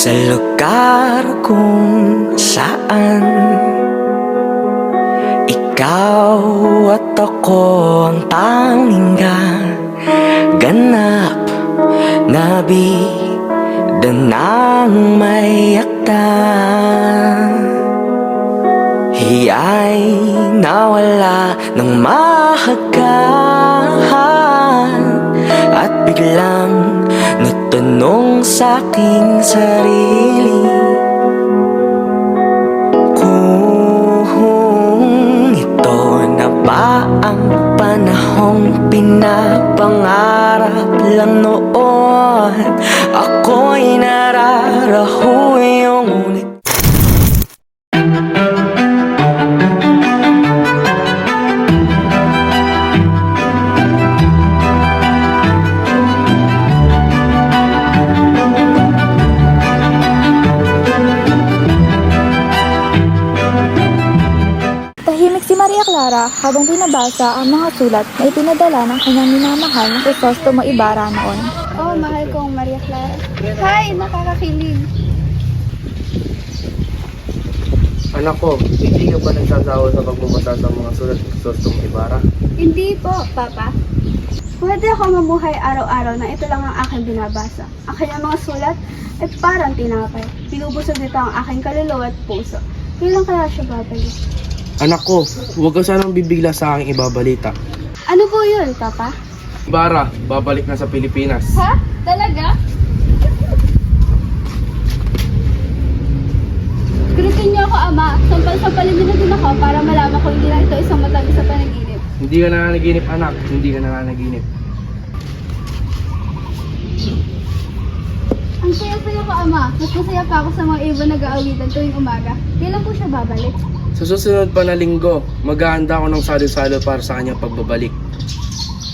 sa lugar kung saan ikaw at ako ang tanging ganap na bida ng may akda. Hiya'y nawala ng mahagkan at biglang natanong sa'king sarili kung ito na ba ang panahong pinapangarap lang noon. Ako'y nararaho yung Tahimik si Maria Clara habang binabasa ang mga sulat na ipinadala ng kanyang minamahal na Crisostomo Ibarra noon. Oh, mahal kong Maria Clara. Hi, nakakakilig. Anak ko, hindi ka ba nagsasawa sa pagbabasa sa mga sulat ng Crisostomo Ibarra? Hindi po, Papa. Pwede ako mamuhay araw-araw na ito lang ang aking binabasa. Ang kanyang mga sulat ay parang tinapay. Pinubusog nito ang aking kaluluwa at puso. Kailan kaya siya babalik? Anak ko, huwag ka sanang bibigla sa aking ibabalita. Ano po yun, Papa? Ibarra, babalik na sa Pilipinas. Ha? Talaga? Gurutin niyo ako, Ama. Sampal-sampalin niyo na din ako para malaman ko hindi lang ito isang matamis sa panaginip. Hindi ka nananaginip, anak. Hindi ka nananaginip. Ang saya-saya ko, Ama. Mas masaya pa ako sa mga ibon nag-aawitan tuwing umaga. Kailan po siya babalik? Sa susunod pa na linggo, maghahanda ako ng salo-salo para sa kanyang pagbabalik.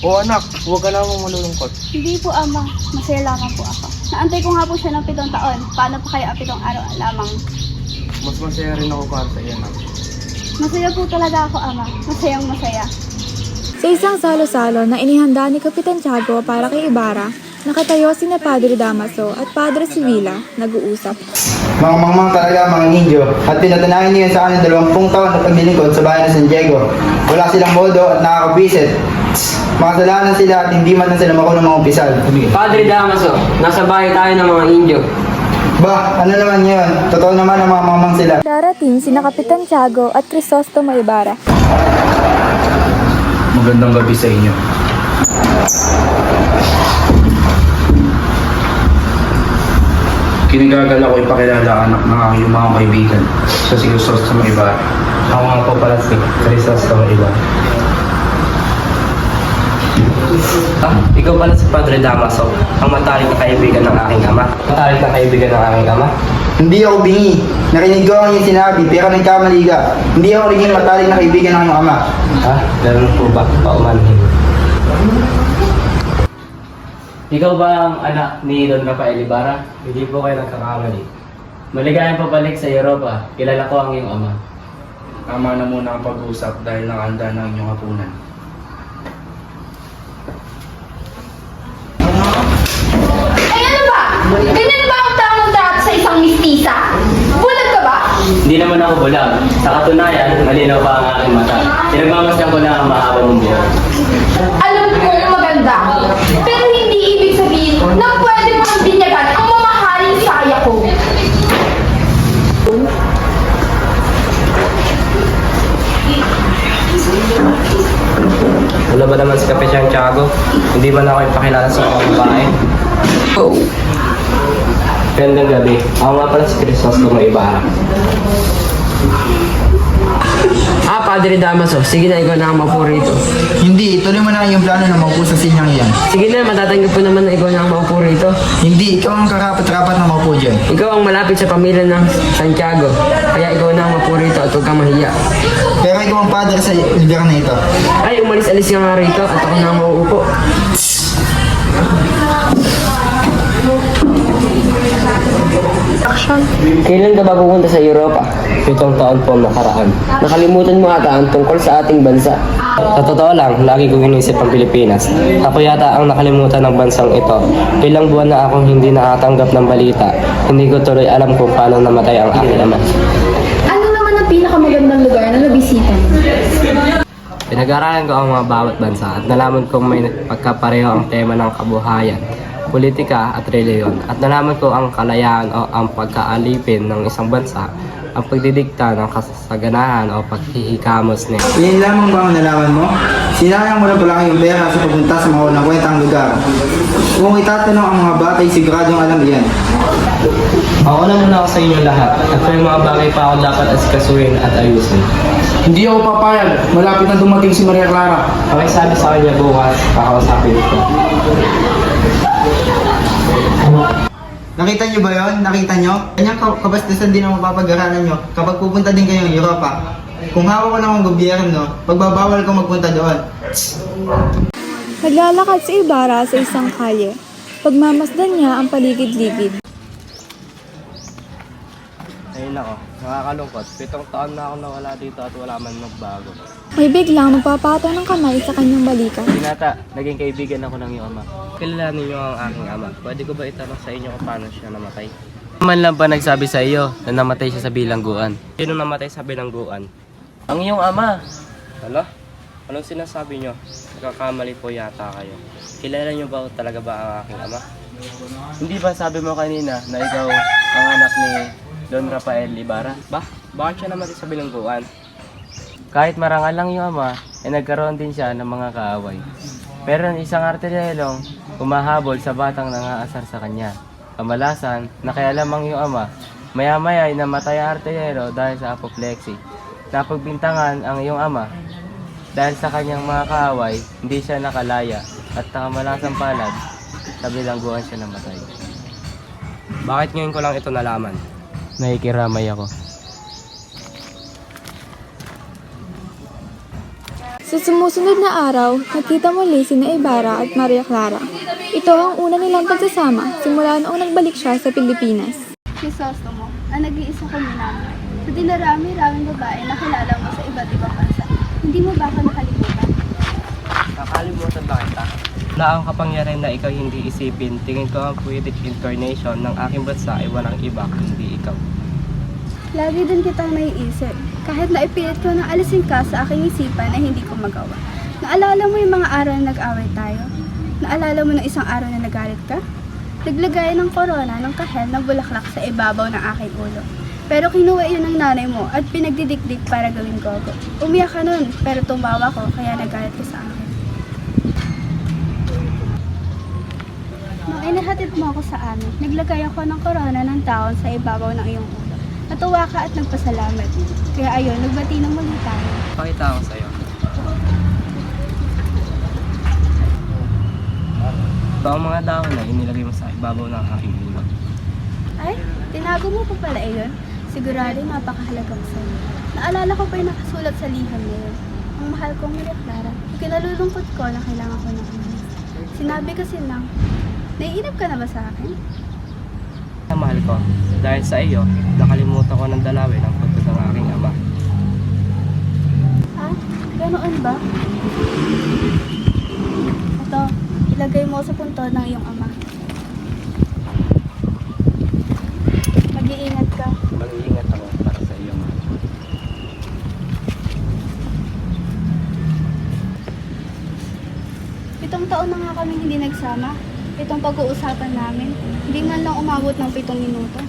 O anak, huwag ka namang malulungkot. Hindi po, Ama. Masaya lamang po ako. Naantay ko nga po siya ng 7 taon. Paano pa kaya 7 araw lamang? Mas masaya rin ako para sa iyo, anak. Masaya po talaga ako, Ama. Masayang masaya. Sa isang salo-salo na inihanda ni Kapitan Tiago para kay Ibarra, nakatayo sina Padre Damaso at Padre Sibila nag-uusap. Mga mangmang talaga mga ninyo at pinatanahin niyo sa akin 20 taon na paglilingkod sa bayan ng San Diego. Wala silang modo at nakakabisit. Makasalanan sila at hindi man na sila makulong mga umpisal. Padre Damaso, nasa bahay tayo ng mga Indio. Bah, ano naman yun? Totoo naman ang mga mangmang sila. Darating sina Kapitan Tiago at Crisostomo Ibarra. Magandang gabi sa inyo. Kinigagal ako ipakilala anak ng aking mga kaibigan sa si Crisostomo Ibarra. Ako nga po pala si Crisostomo Ibarra. Ikaw pala si Padre Damaso, ang matalik na kaibigan ng aking ama. Matalik na kaibigan ng aking ama? Hindi ako bingi. Narinig ko ang iyong sinabi pero nagkamali ka. Hindi ako naging matalik na kaibigan ng iyong ama. Ha? Ganun po ba? Paumanhin. Ikaw ba ang anak ni Don Rafael Ibarra? Hindi po kayo nagkakamali. Maligayang pabalik sa Europa. Kilala ko ang iyong ama. Tama na muna ang pag-usap dahil nakahanda na ang inyong hapunan. Ay ano ba? Ganyan ba ang tamang trato sa isang mistisa? Bulag ka ba? Hindi naman ako bulag. Sa katunayan, malinaw pa ang aking mata. Pinagmamasdan ko na ang mahaba mong buhok. Alam kong maganda. Pero hindi ibig sabihin na pwede mong binyagan ang mamahaling saya ko. Wala ba naman si Kapitan Tiago? Hindi ba na ako ipakilala sa mga babae? Oh. Gandang gabi. Ako nga pala si Crisostomo Ibarra. Padre Damaso. Sige na, ikaw na ang maupo rito. Hindi, ituloy mo na ang iyong plano na maupo sa sinyang iyan. Sige na, matatanggap ko naman na ikaw na ang maupo rito. Hindi, ikaw ang karapat-rapat na maupo dyan. Ikaw ang malapit sa pamilya ng Santiago. Kaya ikaw na ang maupo rito at huwag kang mahiya. Pero ikaw ang padre sa lugar na ito. Ay, umalis-alis ka nga rito at ako na ang mauupo. Kailan ka ba pupunta sa Europa? 7 taon po nakaraan. Nakalimutan mo ata ang tungkol sa ating bansa. Sa totoo lang, lagi kong iniisip ang Pilipinas. Ako yata ang nakalimutan ng bansang ito. Ilang buwan na akong hindi nakatanggap ng balita. Hindi ko tuloy alam kung paano namatay ang aking ama. Ano naman ang pinakamagandang lugar na nabisita mo? Pinag-aralan ko ang mga bawat bansa at nalaman kong may pagkapareho ang tema ng kabuhayan, politika at reliyon. At nalaman ko ang kalayaan o ang pagkaalipin ng isang bansa, ang pagdidikta ng kasaganahan o paghihikamos nila. Iyan lamang ba ang nalaman mo? Sinayang mo na pala kayong pera sa pagpunta sa mga unang kwentang lugar. Kung itatanong ang mga bata ay siguradong alam iyan. Ako na muna ako sa inyong lahat at may mga bagay pa ako dapat asikasuhin at ayusin. Hindi ako papayag. Malapit na dumating si Maria Clara. Okay, sabi sa kanya bukas, kakausapin ko. Nakita niyo ba yon? Nakita niyo? Kanyang kabastusan din ang mapapag-aralan niyo kapag pupunta din kayong Europa. Kung hawak ko ng mga gobyerno, pagbabawal ko magpunta doon. Naglalakad si Ibarra sa isang kalye. Pagmamasdan niya ang paligid-ligid. Ayun ako, nakakalungkot. 7 taon na ako nawala dito at wala man magbago. May biglang magpapataw ng kamay sa kanyang balikat. Binata, naging kaibigan ako ng iyong ama. Kilalanin niyo ang aking ama. Pwede ko ba itanong sa inyo kung paano siya namatay? Man lang ba nagsabi sa iyo na namatay siya sa bilangguan? Sino namatay sa bilangguan? Ang iyong ama! Hala? Anong sinasabi niyo? Nagkakamali po yata kayo. Kilala niyo ba talaga ba ang aking ama? Hindi ba sabi mo kanina na ikaw ang anak ni Don Rafael Ibarra? Bakit siya namatay sa bilangguan? Kahit marangal lang yung ama, nagkaroon din siya ng mga kaaway. Pero isang artilyelong humahabol sa batang nangaasar sa kanya. Kamalasan, nakialamang yung ama, maya-maya ay namatay ang artilyero dahil sa apoplexy. Napagbintangan ang iyong ama. Dahil sa kanyang mga kaaway, hindi siya nakalaya at nakamalasang palad, sa bilangguan siya namatay. Bakit ngayon ko lang ito nalaman? Nakikiramay ako. Sa sumusunod na araw, nakita muli sina Ibarra at Maria Clara. Ito ang una nilang pagsasama simula noong nagbalik siya sa Pilipinas. Crisostomo, ang nag-iisa kong minamahal. Sa dinarami-raming babae na kilala mo sa iba't ibang bansa, hindi mo ba ako nakalimutan? Nakalimutan ba kita? Wala akong kapangyarihan na ikaw hindi isipin. Tingin ko ang poetic incarnation ng aking bansa ay walang iba kundi ikaw. Lagi din kitang naiisip. Kahit na ipilit ko na alisin ka sa aking isipan ay hindi ko magawa. Naalala mo yung mga araw na nag-away tayo? Naalala mo ng isang araw na nagalit ka? Naglagay ng korona ng kahel ng bulaklak sa ibabaw ng aking ulo. Pero kinuha yun ng nanay mo at pinagdidikdik para gawin gogo. Umiyak ka nun, pero tumawa ko kaya nagalit ka sa akin. Nung inihatid mo ako sa amin, naglagay ako ng korona ng taon sa ibabaw ng iyong ulo. Natuwa ka at nagpasalamat. Kaya ayun, nagbati ng muli tayo. Pakita ko sa'yo. Ito ang mga dahon na inilagay mo sa ibabaw ng aking ulo. Ay, tinago mo pa pala iyon. Sigurado napakahalaga sa'yo. Naalala ko pa yung nakasulat sa liham na yun. Ang mahal kong Maria Clara, kinalulungkot ko na kailangan ko ng umalis. Sinabi kasi lang, naiinip ka na ba sa akin? Mahal ko, dahil sa iyo, nakalimutan ko ng dalawin ang puntod ng aking ama. Ha? Ganoon ba? Ito, ilagay mo sa puntod ng iyong ama. Mag-iingat ka. Mag-iingat ako para sa iyo, mahal. Pitong taon na nga kami hindi nagsama. Itong pag-uusapan namin, hindi man lang umabot ng 7 minuto.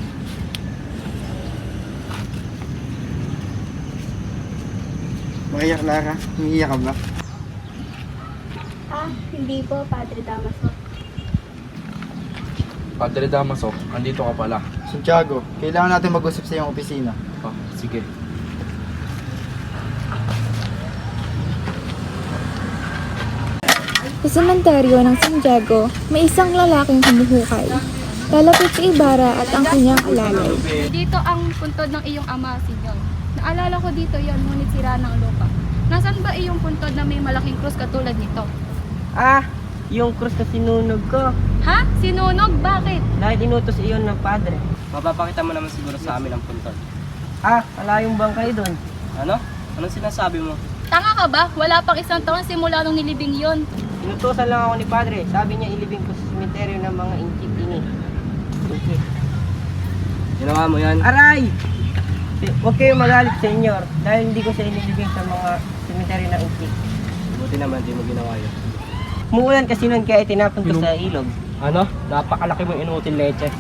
Maria Clara, umiiyak ka ba? Ah, hindi po, Padre Damaso. Padre Damaso, andito ka pala. Santiago, kailangan natin mag-usap sa iyong opisina. Oh, sige. Sa sementeryo ng San Diego, may isang lalaking humuhukay. Lalapit si Ibarra at ang kanyang alalay. Dito ang puntod ng iyong ama, Sinyon. Naalala ko dito yon, ngunit sira ng lupa. Nasaan ba iyong puntod na may malaking krus katulad nito? Ah, yung krus na sinunog ko. Ha? Sinunog? Bakit? Dahil inutos iyon ng padre. Mapapakita mo naman siguro sa amin ang puntod. Malayong bangkay doon. Ano? Anong sinasabi mo? Tanga ka ba? Wala pang isang taon simula nung nilibing yon. Inutusan lang ako ni Padre. Sabi niya ilibing ko sa sementeryo ng mga inchik-ingi. Ginawa mo yan? Aray! Huwag kayong magalit, senyor. Dahil hindi ko siya inilibing sa mga sementeryo ng inchik. Buti naman, di mo ginawa yun. Umuulan kasi nun kaya itinapon ko sa ilog. Ano? Napakalaki mong inutil leche.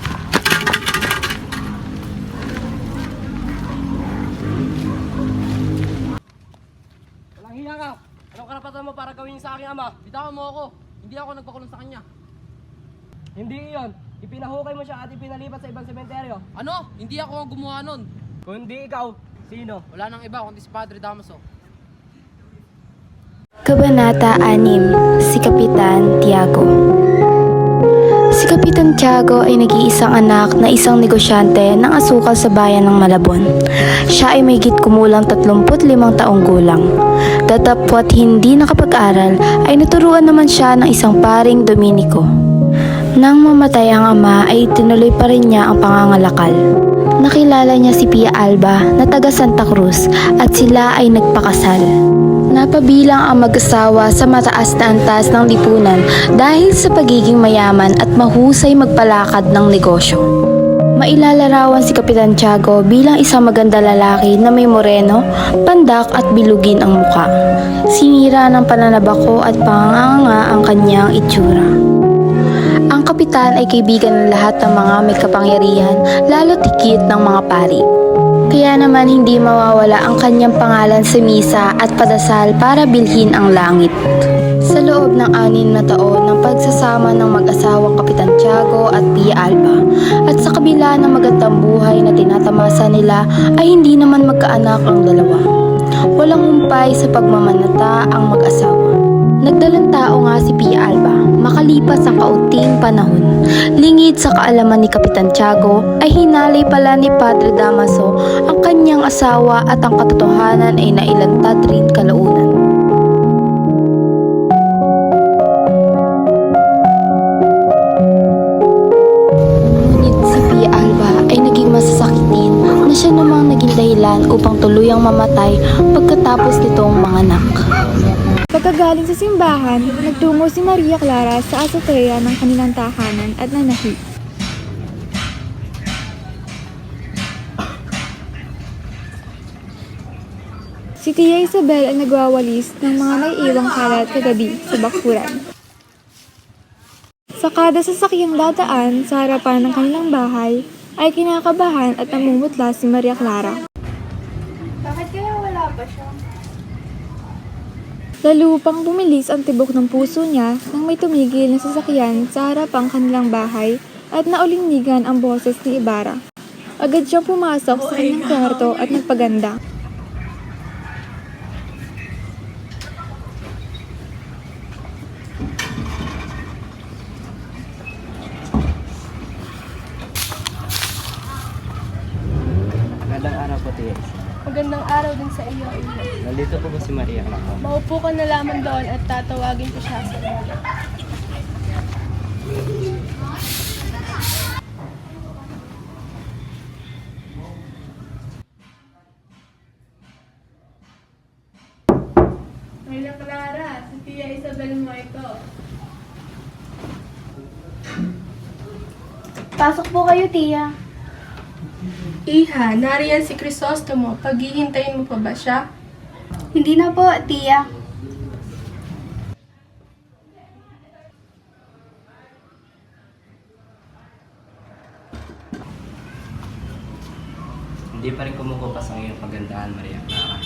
Walang hiya ka! Anong karapatan mo para gawin sa aking ama? Bitawan mo ako! Hindi ako nagpakulong sa kanya. Hindi iyon. Ipinahukay mo siya at ipinalipat sa ibang sementeryo. Ano? Hindi ako ang gumawa nun. Kung hindi ikaw, sino? Wala nang iba kundi si Padre Damaso. Kabanata 6, si Kapitan Tiago. Si Kapitan Tiago ay nag-iisang anak na isang negosyante ng asukal sa bayan ng Malabon. Siya ay may kumulang 35 taong gulang. Datapwat hindi nakapag-aral ay naturuan naman siya ng isang paring Dominiko. Nang mamatay ang ama ay tinuloy pa rin niya ang pangangalakal. Nakilala niya si Pia Alba na taga Santa Cruz at sila ay nagpakasal. Napabilang ang mag-asawa sa mataas na antas ng lipunan dahil sa pagiging mayaman at mahusay magpalakad ng negosyo. Mailalarawan si Kapitan Tiago bilang isang maganda lalaki na may moreno, pandak at bilugin ang muka. Sinira ng pananabako at panganganga ang kanyang itsura. Ang kapitan ay kaibigan ng lahat ng mga may kapangyarihan, lalo tikit ng mga pari. Kaya naman hindi mawawala ang kanyang pangalan sa misa at padasal para bilhin ang langit. Sa loob ng 6 na taon ng pagsasama ng mag-asawang Kapitan Tiago at Pia Alba, at sa kabila ng magandang buhay na tinatamasa nila ay hindi naman magkaanak ang dalawa. Walang humpay sa pagmamanata ang mag-asawa. Nagdalang tao nga si Pia Alba, makalipas ang kaunting panahon. Lingid sa kaalaman ni Kapitan Tiago ay hinalay pala ni Padre Damaso ang kanyang asawa at ang katotohanan ay nailantad rin kalaunan. Ngunit si Pia Alba ay naging masasakitin na siya namang naging dahilan upang tuluyang mamatay pagkatapos nitong manganak. Pagkagaling sa simbahan, nagtungo si Maria Clara sa azotea ng kanilang tahanan at nanahi. Si Tia Isabel ay nagwawalis ng mga naiiwang kalat kagabi sa bakuran. Sa kada sasakyang dadaan sa harapan ng kanilang bahay, ay kinakabahan at namumutla si Maria Clara. Bakit kaya wala pa siya? Lalo pang bumilis ang tibok ng puso niya nang may tumigil na sasakyan sa harapang kanilang bahay at naulinigan ang boses ni Ibarra. Agad siyang pumasok sa kanyang kwarto at nagpaganda. Magandang araw po, Tia. Magandang araw din sa iyo, Ina. Nandito po ba si Maria Clara? Maupo ka na lamang doon at tatawagin ko siya sa iyo. Maria Clara, si Tia Isabel mo ito. Pasok po kayo, Tia. Iha, nariyan si Crisostomo. Paghihintayin mo pa ba siya? Hindi na po, Tia. Hindi pa rin kumukupas ang iyong pagandahan, Maria Clara.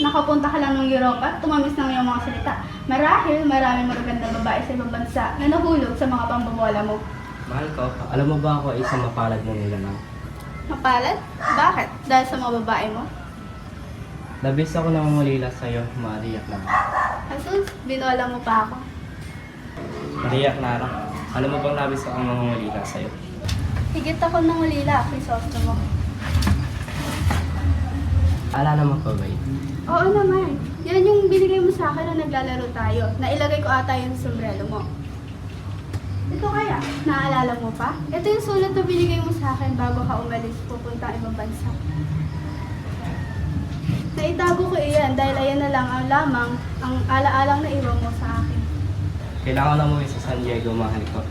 Nakapunta ka lang ng Europa, tumamis ng iyong mga salita. Marahil maraming magagandang babae sa ibang bansa na nahulog sa mga pambobola mo. Mahal ko, alam mo ba ako ay isang mapalad na nilalang? Mapalad? Bakit? Dahil sa mga babae mo? Labis ako nangungulila sa'yo, Maria Clara. Jesus, binola mo pa ako. Maria Clara, alam mo bang labis ako nangungulila sa'yo? Higit ako ng ulila, Crisostomo. Alala mo pa ba yun? Oo naman. Yan yung binigay mo sa akin nung naglalaro tayo. Nailagay ko ata yung sombrero mo. Ito kaya, naalala mo pa? Ito yung sulat na binigay mo sa akin bago ka umalis pupunta ibang bansa. Naitago ko iyan dahil ayan na lang ang lamang ang alaalang na iwan mo sa akin. Kailangan na umuwi sa San Diego, mahal ko.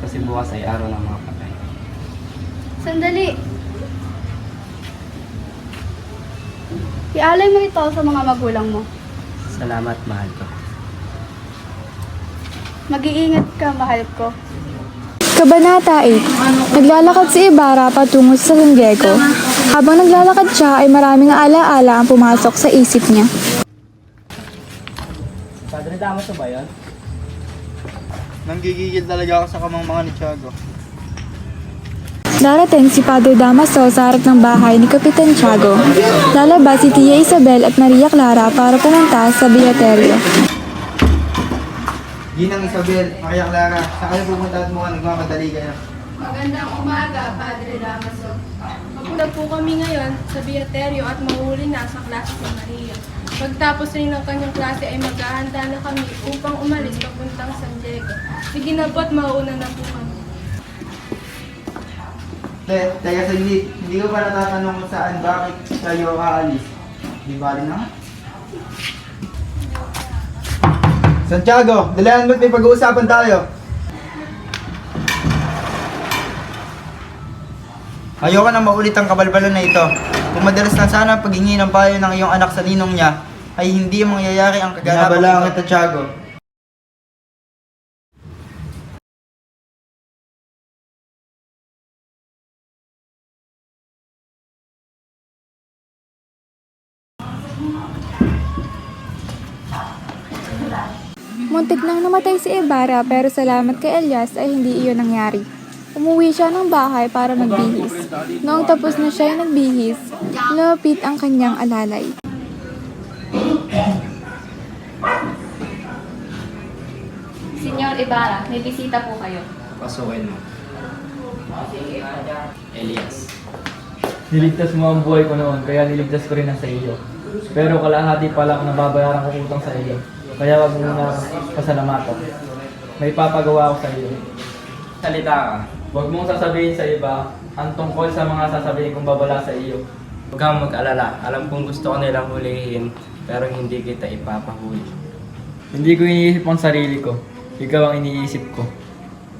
Kasi bukas ay araw ng mga patay. Sandali! Ialay mo ito sa mga magulang mo. Salamat, mahal ko. Mag-iingat ka, mahal ko. Kabanata 8. Naglalakad si Ibarra patungo sa San Diego. Habang naglalakad siya ay maraming alaala ang pumasok sa isip niya. Padre Damaso ba yun? Nanggigigil talaga ako sa kamangmangan ni Tiago. Darating si Padre Damaso sa harap ng bahay ni Kapitan Tiago. Lalabas si Tia Isabel at Maria Clara para pumunta sa Beaterio. Ginang Isabel, Maria Clara, saan kayo pupunta at mukhang nagmamadali kayo? Magandang umaga, Padre Damaso. Papunta po kami ngayon sa Beaterio at mahuli na sa klase si Maria. Pagtapos rin ng kanyang klase ay maghahanda na kami upang umalis papuntang San Diego. Sige na po at mauuna na po kami. Teka saglit, hindi ko pa natatanong kung saan bakit kayo aalis. Di ba rin na? Santiago, dalayan mo't may pag-uusapan tayo. Ayoko na maulit ang kabalbalan na ito. Kung madalas na sana ang paghingi ng payo ng iyong anak sa ninong niya, ay hindi mangyayari ang kaganapan ito. Nabala kita, Tiago. Muntik nang namatay si Ibarra pero salamat kay Elias ay hindi iyon nangyari. Umuwi siya ng bahay para magbihis. Noong tapos na siya ay nagbihis, lumapit ang kanyang alalay. Senyor Ibarra, may bisita po kayo. Pasukin mo. Elias. Niligtas mo ang buhay ko noon, kaya niligtas ko rin ang sa iyo. Pero kalahati pa lang nababayaran ko utang sa iyo. Kaya wag mo na pasalamatan. May papagawa ko sa iyo. Salita ka. Huwag mong sasabihin sa iba ang tungkol sa mga sasabihin kong babala sa iyo. Huwag kang mag-alala. Alam kong gusto ko nilang hulihin, pero hindi kita ipapahuli. Hindi ko iniisip ang sarili ko. Ikaw ang iniisip ko.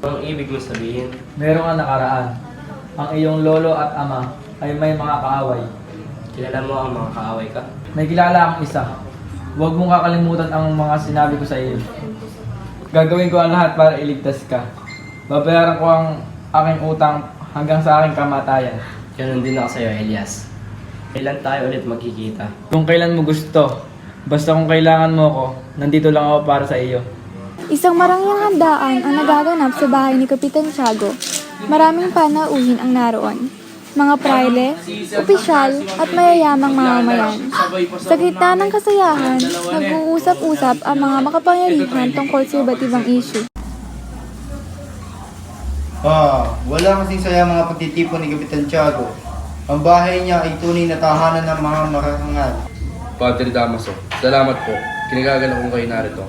Ang ibig mo sabihin, Merong ang nakaraan. Ang iyong lolo at ama ay may mga kaaway. kilala mo ang mga kaaway ka? May kilala akong isa. Huwag mong kakalimutan ang mga sinabi ko sa iyo. Gagawin ko ang lahat para iligtas ka. Babayaran ko ang aking utang hanggang sa aking kamatayan. Ganun din ako sa'yo, Elias. Kailan tayo ulit magkikita? Kung kailan mo gusto, basta kung kailangan mo ko, nandito lang ako para sa iyo. Isang marangyang handaan ang nagaganap sa bahay ni Kapitan Tiago. Maraming panauhin ang naroon. Mga praile, opisyal at mayayamang mamamayan. Sa gitna ng kasayahan, nag-uusap-usap ang mga makapangyarihan tungkol sa iba't ibang issue. Wala kasing saya mga pagtitipon ni Kapitan Tiago. Ang bahay niya ay tunay na tahanan ng mga makakangal. Padre Damaso, salamat po. Kinagagala kong kayo narito.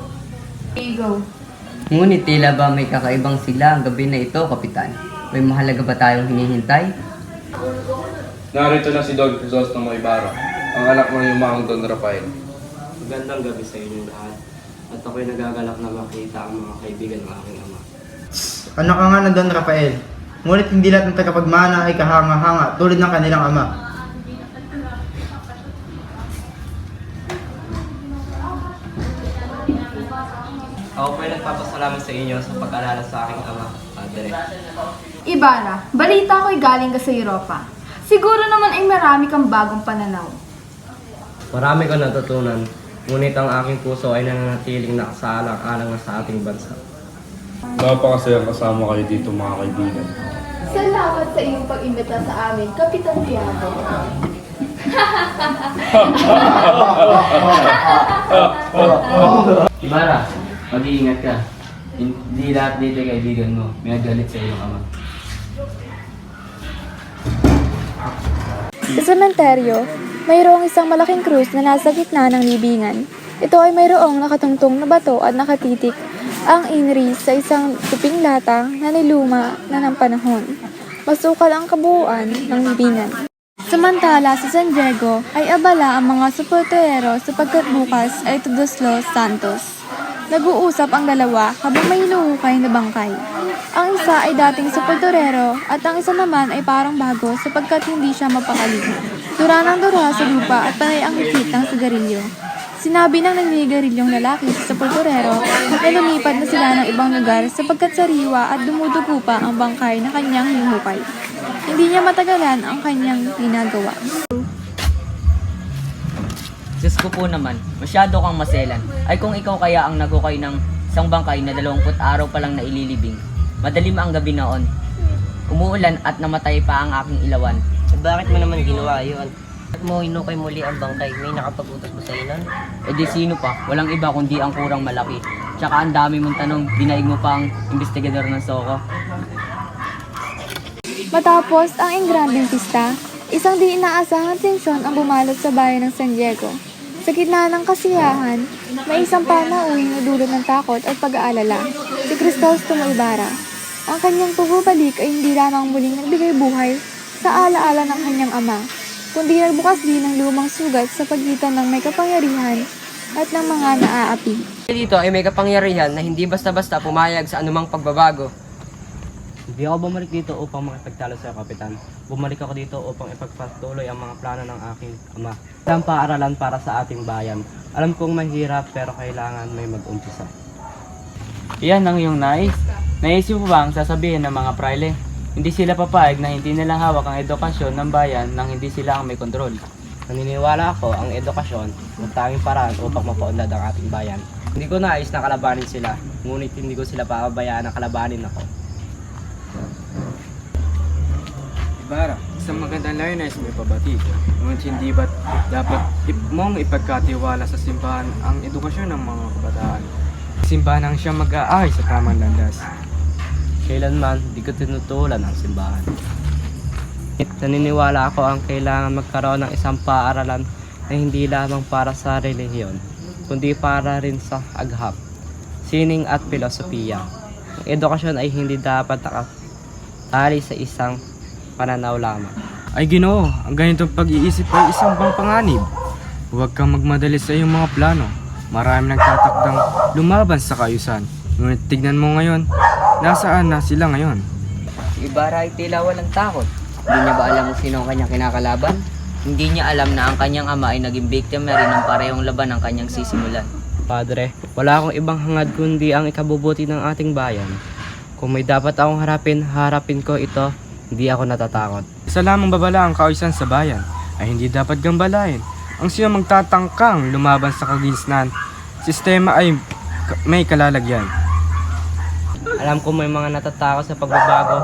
Ngunit tila ba may kakaibang sigla ang gabi na ito, Kapitan? May mahalaga ba tayong hinihintay? Narito na si Don Crisostomo Ibarra, ang anak ng yumaong Don Rafael. Magandang gabi sa inyong lahat. At ako'y nagagalak na makita ang mga kaibigan ng aking ama. Anak ka nga ng Don Rafael. Ngunit hindi lahat ng tagapagmana ay kahanga-hanga tulad ng kanilang ama. Ako po'y nagpapasalamat sa inyo sa pag-alala sa aking ama, Padre. Ibarra, balita ko'y galing ka sa Europa. Siguro naman ay marami kang bagong pananaw. Marami ko natutunan, ngunit ang aking puso ay nananatiling nakasaalang-alang na sa ating bansa. Napakasayang kasama kayo dito mga kaibigan. Salamat sa iyong pag-imbita sa amin, Kapitan Tiago. Ibarra, mag-iingat ka. Hindi lahat dito ay kaibigan mo. May galit sa iyong ama. Sa sementeryo, mayroong isang malaking krus na nasa gitna ng libingan. Ito ay mayroong nakatungtong na bato at nakatitik ang inri sa isang tuping lata na niluma na ng panahon. Masukal ang kabuuan ng libingan. Samantala sa San Diego ay abala ang mga suportero sapagkat bukas ay Todos Los Santos. Nag-uusap ang dalawa habang may hinuhukay na bangkay. Ang isa ay dating suportero at ang isa naman ay parang bago sapagkat hindi siya mapakali. Dura ng dura sa lupa at panay ang higit ng sigarilyo. Sinabi ng naninigarilyo lalaki sa suportero na lumipat na sila ng ibang lugar sapagkat sariwa at dumudugo pa ang bangkay na kanyang hinuhukay. Hindi niya matagalan ang kanyang ginagawa. Diyos ko po naman, masyado kang maselan. Ay kung ikaw kaya ang naghukay ng isang bangkay na 20 araw pa lang naililibing. Madalim ang gabi noon. Umuulan at namatay pa ang aking ilawan. Bakit mo naman ginawa yun? Bakit mo hinukay muli ang bangkay? May nakapag-utos ba sa inon? E di sino pa? Walang iba kundi ang kurang malaki. Tsaka ang dami mong tanong, dinaig mo pa ang investigador ng Soko. Matapos ang engrandeng pista, isang di inaasahang tensyon ang bumalot sa bayan ng San Diego. Sa gitna ng kasiyahan, may isang panauhin na dulot ng takot at pag-aalala, si Crisostomo Ibarra. Ang kanyang pagbabalik ay hindi lamang muling nagbigay buhay sa alaala ng kanyang ama, kundi nagbukas din ng lumang sugat sa pagitan ng may kapangyarihan at ng mga naaapi. Dito ay may kapangyarihan na hindi basta-basta pumayag sa anumang pagbabago. Hindi ako bumalik dito upang makipagtalo sa kapitan. Bumalik ako dito upang ipagpatuloy ang mga plano ng aking ama. Isang paaralan para sa ating bayan. Alam kong mahirap pero kailangan may mag-umpisa. Iyan ang iyong nais. Naisip mo ba ang sasabihin ng mga praile? Hindi sila papayag na hindi nila hawak ang edukasyon ng bayan nang hindi sila ang may kontrol. Naniniwala ako ang edukasyon ang tanging paraan upang mapaunlad ang ating bayan. Hindi ko nais na kalabanin sila, ngunit hindi ko sila papabayaan na kalabanin ako. Ibarra, isang magandang layunin may pabati. Ngunit hindi ba't dapat mong ipagkatiwala sa simbahan ang edukasyon ng mga kabataan? Simbahan ang siyang mag-aay sa tamang landas. Kailanman, di ko tinutulan ang simbahan. Naniniwala ako ang kailangan magkaroon ng isang paaralan na hindi lamang para sa relihiyon, kundi para rin sa aghap, sining at filosofiya. Ang edukasyon ay hindi dapat nakatali sa isang pananaw lamang. Ay Ginoo, ang ganitong pag-iisip ay isang panganib. Huwag kang magmadali sa iyong mga plano. Marami nagtatakdang lumaban sa kaayusan. Ngunit tignan mo ngayon, nasaan na sila ngayon? Si Ibarra ay tila walang takot. Hindi niya ba alam kung sino ang kanyang kinakalaban? Hindi niya alam na ang kanyang ama ay naging biktima rin ng parehong laban ng kanyang sisimulan. Padre, wala akong ibang hangad kundi ang ikabubuti ng ating bayan. Kung may dapat akong harapin ko ito. Hindi ako natatakot. Isa lamang babala ang kaayusan sa bayan ay hindi dapat gambalain. Ang sino magtatangkang lumaban sa kaginsnan, sistema ay may kalalagyan. Alam ko may mga natatakot sa pagbabago,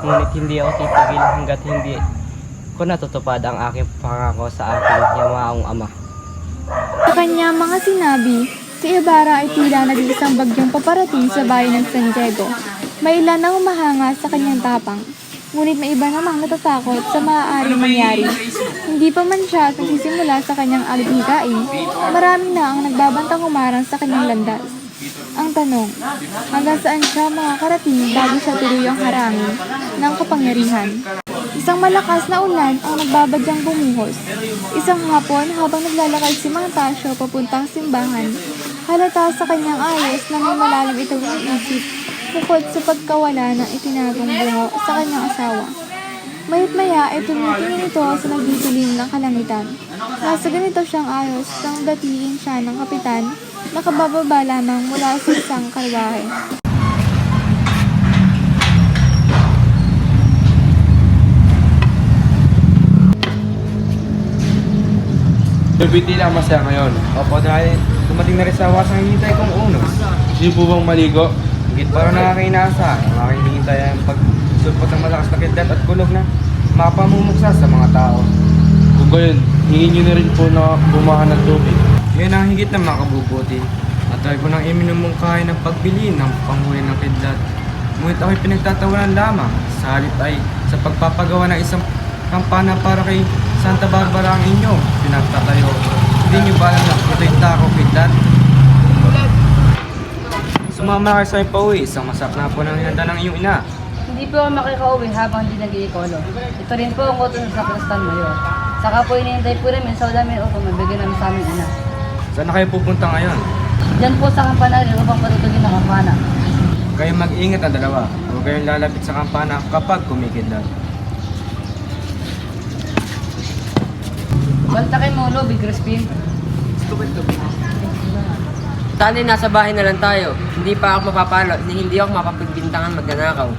ngunit hindi ako titigil hanggat hindi ko natutupad ang aking pangako sa aking yamaong ama. Sa kanyang mga sinabi, si Ibarra ay tila nag-iisang bagyong paparating sa bayan ng San Diego. May ilan na humahanga sa kanyang tapang. Ngunit may iba namang natatakot sa maaaring mangyari. Hindi pa man siya nagsisimula sa kanyang alighigain, marami na ang nagbabantang umarang sa kanyang landas. Ang tanong, hanggang saan siya makakarating bago siya tuluyang harangin ng kapangyarihan? Isang malakas na ulan ang nagbabadyang bumuhos. Isang hapon habang naglalakad si Mang Tasio papuntang simbahan, halata sa kanyang ayos na may malalim itong iniisip bukod sa pagkawala ng itinagong bungo sa kanyang asawa. Mayat-maya ay tumitingin ito sa nagdidilim ng kalangitan. Nasa ganito siyang ayos nang datiin siya ng kapitan na kabababa lamang mula sa isang karwahe. Dubiti lang masaya ngayon. Opo, dahil dumating na rin sa wasang hinihintay kong unos. Hindi po bang maligo? Higit parang nakakainasa. Ang aking hinihintay ay ang pagsulpot ng malakas na kidlat at kulog na mapamumuksa sa mga tao. Kung gayon, hingin nyo na rin po na bumahan ng tubig. Ngayon ang higit na makabubuti. At tayo po nang iminumungkahay ng pagbili ng panghuli ng kidlat. Ngunit ako'y pinagtatawanan lamang. Sa halip ay sa pagpapagawa ng isang kampana para kay Santa Barbara ang inyo pinagtatayo. Hindi nyo ba alam na ito'y tako kidlat? Sumama kayo sa pauwi, isang masak na po ng hinanda ng iyong ina. Hindi Hindi po ako makikauwi habang hindi nag-iikolo. Ito rin po ang utos ng sakristan mayor. Saka po inihintay po namin sa dami o kung mabigyan namin sa aming ina. Saan na kayo pupunta ngayon? Diyan po sa kampana rin upang patutugin ang kampana. Kayo mag-ingat ang dalawa. Huwag kayong lalapit sa kampana kapag kumikidlat. Baltakay mo, Lobby Crispin. Tani, nasa bahay na lang tayo. Hindi pa ako mapapalo, hindi ako mapapagbintangan magnanakaw.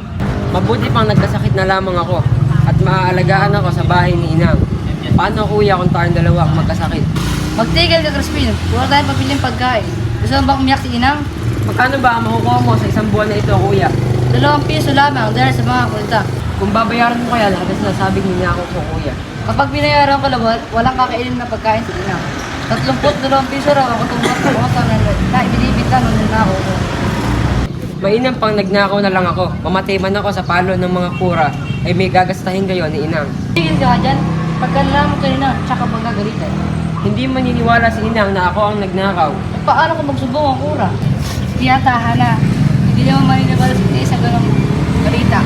Mabuti pang nagkasakit na lamang ako at maaalagaan ako sa bahay ni Inang. Paano kuya kung tayong dalawa ang magkasakit? Magtigil ka, Crispin. Wala tayong pabiling pagkain. Gusto mo bang umiyak si Inang? Magkano ba ang makukuha mo sa isang buwan na ito, kuya? 2 piso lamang dahil sa mga kulta. Kung babayaran mo kaya lahat na sinasabi niya ako po, kuya. Kapag binayaran ko lawat, walang kakainin na pagkain si Inang. 32 piso raw ako tumbok sa osa na ibinibita nung nako ko. Mainam pang nagnakaw na lang ako. Mamatay man ako sa palo ng mga kura, ay may gagastahin kayo ni Inang. Tingin ka dyan, pagka nalaman ko Inang, tsaka magagalitan. Hindi maniniwala si Inang na ako ang nagnakaw. Eh, paano kung magsubong ang kura? Tiyatahan na. Hindi naman maniniwala sa ganong balita.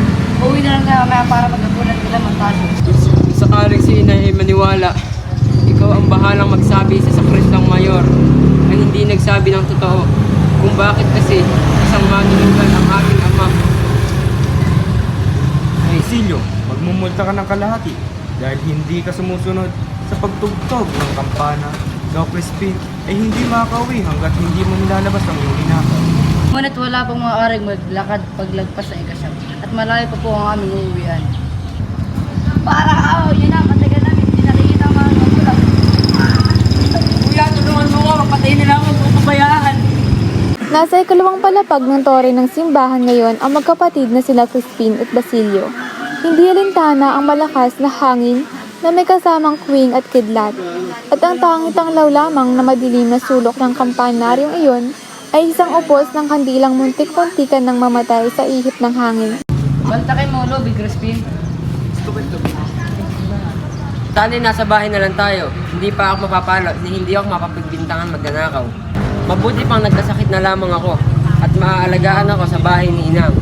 Uwi na lang na mamaya para magagulat nila montasyo. Sakaling si Inay ay maniwala, ikaw ang bahalang magsabi sa sakristang mayor na hindi nagsabi ng totoo. Kung bakit kasi isang manununggan ang aming ama. Ay, Silyo, magmumulta ka ng kalahati dahil hindi ka sumusunod sa pagtugtog ng kampana. Ikaw, Crispin, ay hindi makakauwi hanggat hindi mo nilalabas ang iyong inakaw. Ngunit wala pang maaaring maglakad paglagpas sa ikasyam at malayo pa po ang aming uuwian. Para yun ang matagal namin, hindi nakikita ang mga magulang. Kuya, tulungan mo ko, mapatayin nila ako kung pabayaan. Nasa ikalawang palapag ng tore ng simbahan ngayon ang magkapatid na sila Crispin at Basilio. Hindi alintana ang malakas na hangin na may kasamang kwing at kidlat. At ang tangitanglaw lamang na madilim na sulok ng kampanaryong iyon ay isang upos ng kandilang muntik-muntikan ng mamatay sa ihip ng hangin. Baltakay mo, Lobby Crispin. Tani, nasa bahay na lang tayo. Hindi pa ako mapapalo, hindi ako mapapagbintangan magnanakaw. Mabuti pang nagkasakit na lamang ako at maaalagaan ako sa bahay ni Inang.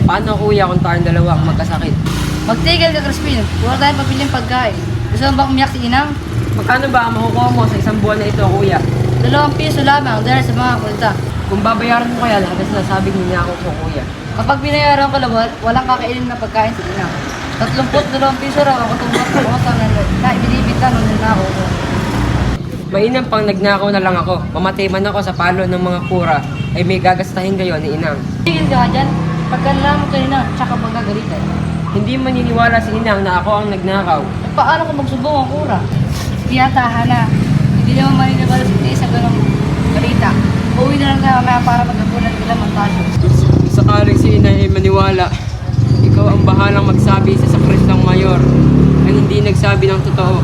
Paano kuya kung tayong dalawa ang magkasakit? Magtigil ka, Crispin. Wala tayong pabiling pagkain. Gusto mo bang umiyak si Inang? Magkano ba ang makukuha mo sa isang buwan na ito, kuya? 2 piso lamang dahil sa mga kulta. Kung babayaran mo kaya lahat na sinasabi niya ako po, kuya. Kapag binayaran ko lawat, walang kakainin na pagkain si Inang. 32 piso raw ako tumbok sa osa na ibinibita nung nako ko. Mainam pang nagnakaw na lang ako. Mamatay man ako sa palo ng mga kura, ay may gagastahin kayo ni Inang. Tingin ka dyan, pagka nalaman ko Inang, tsaka magagalitan. Hindi maniniwala si Inang na ako ang nagnakaw. Eh, paano kung magsubong ang kura? Tiyatahan na. Hindi naman maniniwala sa ganong balita. Uwi na lang na mamaya para magagulat nila montasyo. Sakaling si Inay ay maniwala, ikaw ang bahalang magsabi sa sakristang mayor na hindi nagsabi ng totoo.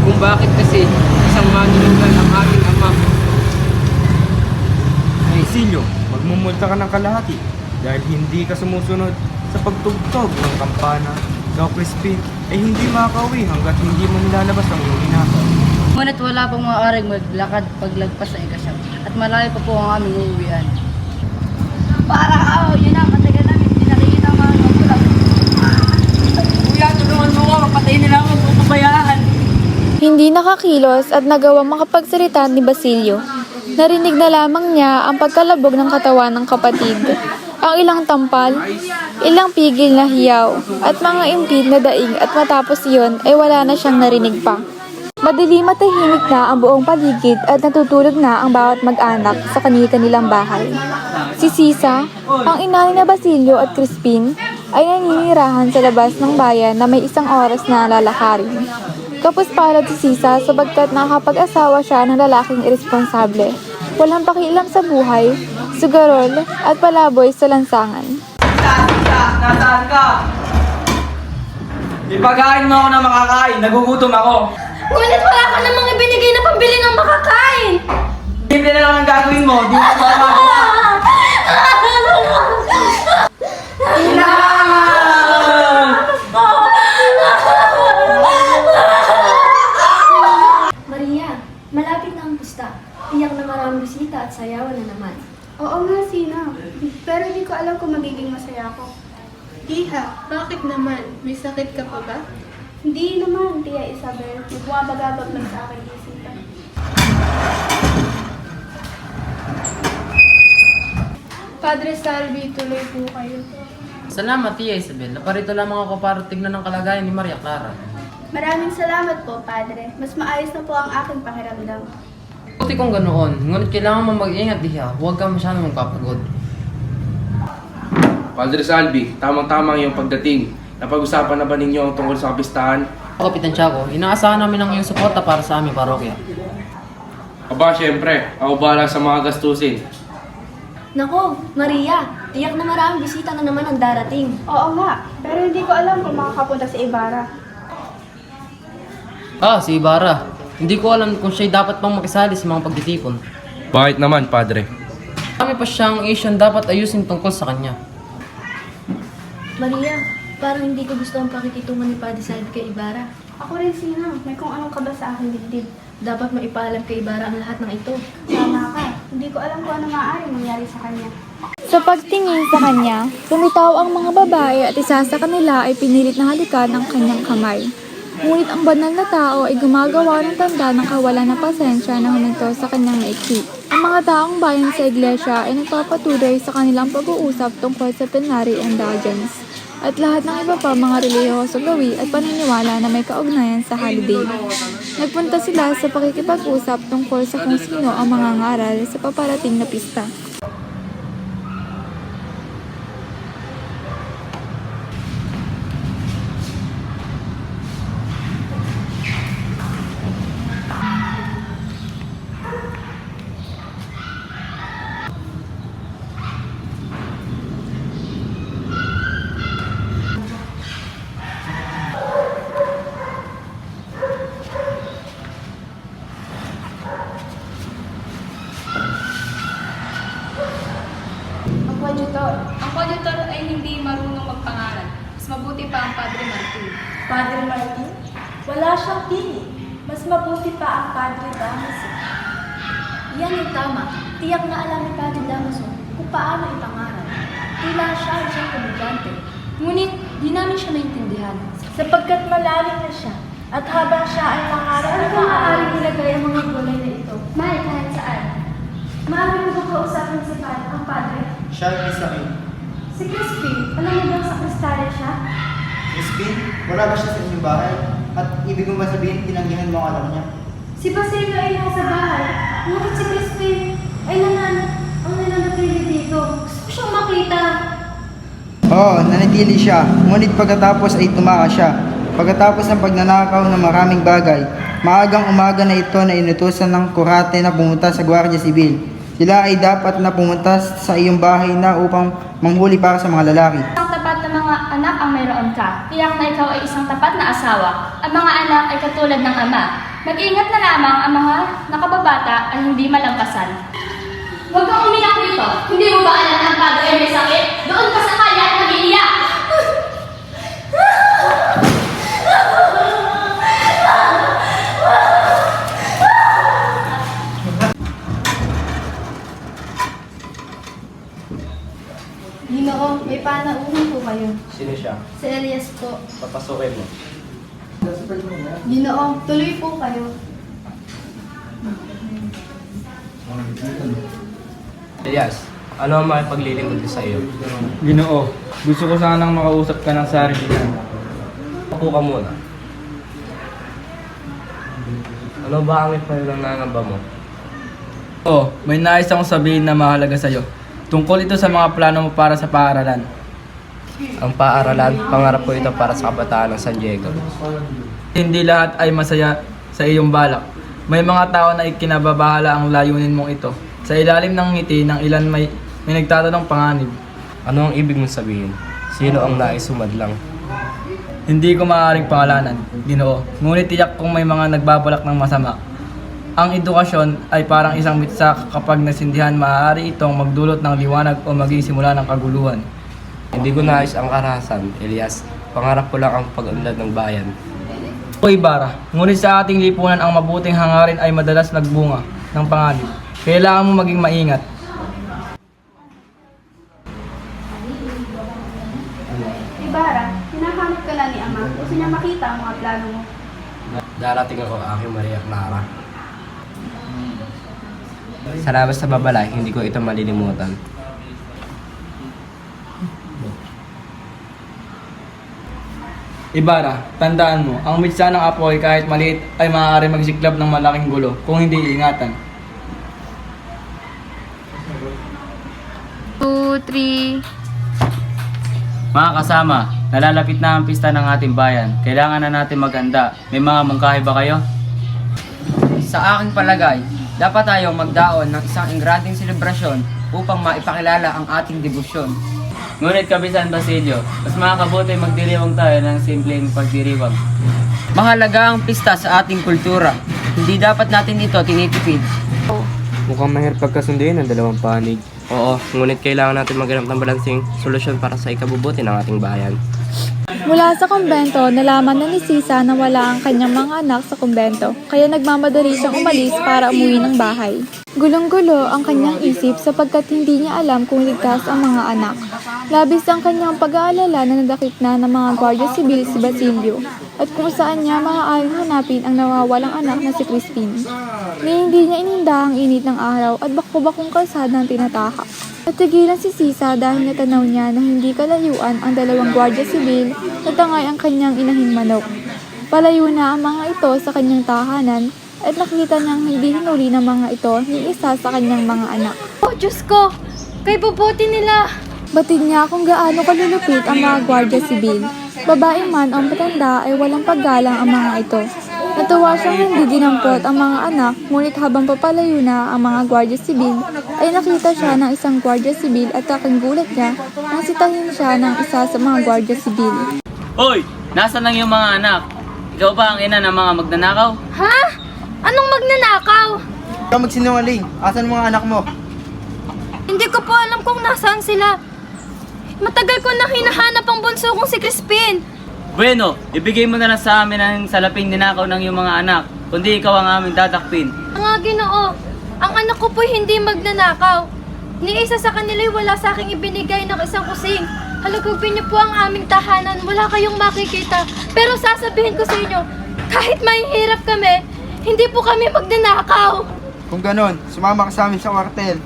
Kung bakit kasi isang manununggan ang aming ama. Ay, Silyo, magmumulta ka ng kalahati dahil hindi ka sumusunod sa pagtugtog ng kampana. Ikaw, Crispin, ay hindi makakauwi hanggat hindi mo nilalabas ang iyong inakaw. Ngunit wala pang maaaring maglakad paglagpas sa ikasyam at malayo pa po ang aming uuwian. Para yun ang matagal namin, hindi nakikita ang mga magulang. Kuya, tulungan mo ko, mapatayin nila ako kung pabayaan. Hindi nakakilos at nagawang makapagsalita ni Basilio. Narinig na lamang niya ang pagkalabog ng katawan ng kapatid. Ang ilang tampal, ilang pigil na hiyaw, at mga impid na daing at matapos iyon ay wala na siyang narinig pa. Madilim at tahimik na ang buong paligid at natutulog na ang bawat mag-anak sa kanilang bahay. Si Sisa, ang ina ni Basilio at Crispin, ay naninirahan sa labas ng bayan na may 1 oras na lalakarin. Kapos palad si Sisa sabagkat nakakapag-asawa siya ng lalaking irresponsable, walang pakialam sa buhay, sugarol at palaboy sa lansangan. Nasaan ka? Ipagain mo ako na makakain, nagugutom ako. Ngunit wala ka namang ibinigay na pambili ng makakain! Simple na lang ang gagawin mo, di mo pa makakuha. Maria, malapit na ang pusta. Tiyak na maraming bisita at sayawan na naman. Oo nga, Sina. Pero hindi ko alam kung magiging masaya ako. Iha, bakit naman? May sakit ka pa ba? Hindi naman, Tia Isabel. May bumabagabag lang sa aking isipan. Padre Salvi, tuloy po kayo. Salamat, Tia Isabel. Naparito lamang ako para tignan ang kalagayan ni Maria Clara. Maraming salamat po, Padre. Mas maayos na po ang aking pakiramdam. Buti kung ganoon, ngunit kailangan mo mag-ingat, Iha. Huwag ka masyadong magpapagod. Padre Salvi, tamang-tama ang iyong pagdating. Napag-usapan na ba ninyo ang tungkol sa kapistahan? Kapitan Tiago, inaasahan namin ang iyong suporta para sa aming parokya. Aba, syempre. Ako bahala sa mga gastusin. Nako, Maria, tiyak na maraming bisita na naman ang darating. Oo nga, pero hindi ko alam kung makakapunta sa Ibarra. Si Ibarra. Hindi ko alam kung siya'y dapat pang makisali sa mga pagtitipon. Bakit naman, Padre? Kami pa siyang issue dapat ayusin tungkol sa kanya. Maria, parang hindi ko gusto ang pakikitungan ni Padre Salvi kay Ibarra. Ako rin, Sina. May kung anong kaba sa aking dibdib. Dapat maipaalam kay Ibarra ang lahat ng ito. Tama ka. Hindi ko alam kung ano maaaring mangyari sa kanya. Sa pagtingin sa kanya, lumitaw ang mga babae at isa sa kanila ay pinilit na halikan ang kanyang kamay. Ngunit ang banal na tao ay gumagawa ng tanda ng kawalan ng pasensya na huminto sa kanyang maiksi. Ang mga taong bayan sa iglesia ay nagpapatuloy sa kanilang pag-uusap tungkol sa plenary indulgence at lahat ng iba pa mga relihiyosong gawi at paniniwala na may kaugnayan sa holiday. Nagpunta sila sa pakikipag-usap tungkol sa kung sino ang mga ngaral sa paparating na pista. Ang coadjutor ay hindi marunong magpangalan. Mas mabuti pa ang Padre Martin. Padre Martin? Wala siyang pili. Mas mabuti pa ang Padre Damaso. Yan ang tama. Tiyak na alam ni Padre Damaso kung paano ipangaral. Tila siya ay siyang komedyante. Ngunit di namin siya maintindihan. Sapagkat malalim na siya. At habang siya ay nangaral na maaaring ilagay ang mga gulay na ito. May, kahit saan. Maaari mo ba kausapin si Padre, ang Padre? Siya ay Crispin. Si Crispin, alam mo bang sa kristalya siya? Crispin, wala ba siya sa inyong bahay? At ibig mo ba sabihin, tinanggihan mo ang alam niya? Si Basilio ay nasa bahay. Ngunit si Crispin ay nananatili dito. Gusto ko siyang makita. Oo, nanatili siya. Ngunit pagkatapos ay tumakas siya. Pagkatapos ng pagnanakaw ng maraming bagay, maagang umaga na ito na inutusan ng kurate na pumunta sa Gwardiya Sibil. Sila ay dapat na pumunta sa iyong bahay na upang manghuli para sa mga lalaki. Isang tapat na mga anak ang mayroon ka. Tiyak na ikaw ay isang tapat na asawa. Ang mga anak ay katulad ng ama. Mag-ingat na lamang ang mga nakababata ay hindi malampasan. Huwag kang umiyak dito. Hindi mo ba alam na ang padre ay may sakit? Doon ka sa kanya at nag-iiyak. Ginoo, may panauhin po kayo. Sino siya? Si Elias po. Papasukin mo. Ginoo, tuloy po kayo. Elias, ano ang makipaglilingkod ko sa iyo? Ginoo, gusto ko sanang makausap ka ng sarili niya. Ako ka muna. Ano ba ang ipinanangamba mo? Oo, may nais akong sabihin na mahalaga sa'yo. Tungkol ito sa mga plano mo para sa paaralan. Ang paaralan, pangarap ko ito para sa kabataan ng San Diego. Hindi lahat ay masaya sa iyong balak. May mga tao na ikinababahala ang layunin mong ito. Sa ilalim ng ngiti ng ilan may nagtatanong panganib. Ano ang ibig mong sabihin? Sino ang nais sumadlang? Hindi ko maaaring pangalanan, Ginoo. Ngunit tiyak kung may mga nagbabalak ng masama. Ang edukasyon ay parang isang mitsa kapag nasindihan maaari itong magdulot ng liwanag o maging simula ng kaguluhan. Hindi ko nais ang karahasan, Elias. Pangarap ko lang ang pag-unlad ng bayan. O Ibarra, ngunit sa ating lipunan ang mabuting hangarin ay madalas nagbunga ng panganib. Kailangan mo maging maingat. Ibarra, hinahanap ka na ni Ama. Gusto niya makita ang mga plano mo. Darating ako, aking Maria Clara. Salamat sa babalay, hindi ko ito malilimutan. Ibarra, tandaan mo, ang mitsa ng apoy kahit maliit ay maaari magsiklab ng malaking gulo kung hindi iingatan. 2, 3. Mga kasama, nalalapit na ang pista ng ating bayan. Kailangan na natin maghanda. May mga mungkahi ba kayo? Sa aking palagay, dapat tayong magdaon ng isang ingranding selebrasyon upang maipakilala ang ating debosyon. Ngunit Kapitan Basilio, mas makakabuti magdiriwang tayo ng simpleng pagdiriwang. Mahalaga ang pista sa ating kultura. Hindi dapat natin ito tinitipid. Mukhang mahirap pagkasunduin ang dalawang panig. Oo, ngunit kailangan natin maghanap ng balansing solusyon para sa ikabubuti ng ating bayan. Mula sa kumbento, nalaman na ni Sisa na wala ang kanyang mga anak sa kumbento, kaya nagmamadali siyang umalis para umuwi ng bahay. Gulong-gulo ang kanyang isip sapagkat hindi niya alam kung ligtas ang mga anak. Labis ang kanyang pag-aalala na nadakip na ng mga Guardia Civil si Basilio at kung saan niya maaaring hanapin ang nawawalang anak na si Crispin. Ni hindi niya ininda ang init ng araw at bako-bakong kalsada ng tinatahak. Natigilan si Sisa dahil natanaw niya na hindi kalayuan ang dalawang Guardia Civil na tangay ang kanyang inahing manok. Palayo na ang mga ito sa kanyang tahanan at nakita niyang hindi hinuli ng mga ito ni isa sa kanyang mga anak. Oh, Diyos ko! Kay bubuti nila! Batid niya kung gaano kalulupit ang mga Guardia Civil. Babae man o matanda ay walang paggalang ang mga ito. Natuwa siyang hindi dinampot ang mga anak, ngunit habang papalayo na ang mga Guardia Civil, ay nakita siya ng isang Guardia Civil at aking gulat niya nang sitahin siya ng isa sa mga Guardia Civil. Hoy! Nasaan ang iyong mga anak? Ikaw ba ang ina ng mga magnanakaw? Ha? Anong magnanakaw? Ikaw magsinungaling. Asan ang mga anak mo? Hindi ko po alam kung nasaan sila. Matagal ko nang hinahanap ang bunso kong si Crispin. Bueno, ibigay mo na lang sa amin ang salaping ninakaw ng iyong mga anak, kundi ikaw ang aming tatakpin. Mga Ginoo, ang anak ko po'y hindi magnanakaw. Ni isa sa kanila'y wala sa aking ibinigay ng isang kusing. Halagugin niyo po ang aming tahanan, wala kayong makikita. Pero sasabihin ko sa inyo, kahit mahihirap kami, hindi po kami magnanakaw. Kung ganon, sumama ka sa amin sa kwartel.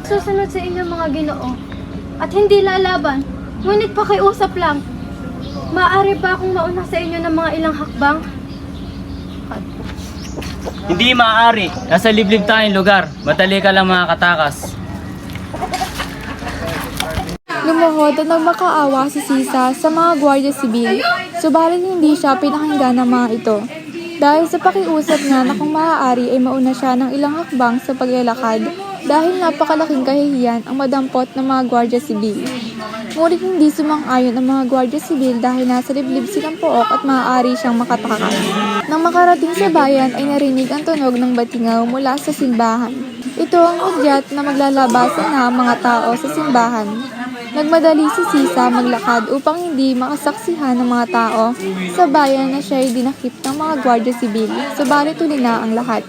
Susunod sa inyo mga Ginoo, at hindi lalaban, ngunit pakiusap lang. Maaari ba akong mauna sa inyo ng mga ilang hakbang? Hindi maaari. Nasa liblib tayong lugar. Matali ka lang mga katakas. Lumuhod at nagmakaawa si Sisa sa mga Guardia Civil, subalit hindi siya pinakinggan ng mga ito. Dahil sa pakiusap niya na kung maaari ay mauna siya ng ilang hakbang sa paglalakad dahil napakalaking kahihiyan ang madampot ng mga Guardia Civil. Ngunit hindi sumang-ayon ang mga Guardia Civil dahil nasa liblib silang pook at maaari siyang makatakas. Nang makarating sa bayan ay narinig ang tunog ng batingaw mula sa simbahan. Ito ang udyat na maglalabasan na ang mga tao sa simbahan. Nagmadali si Sisa maglakad upang hindi makasaksihan ng mga tao sa bayan na siya ay dinakip ng mga Guardia Civil, subalit huli na ang lahat.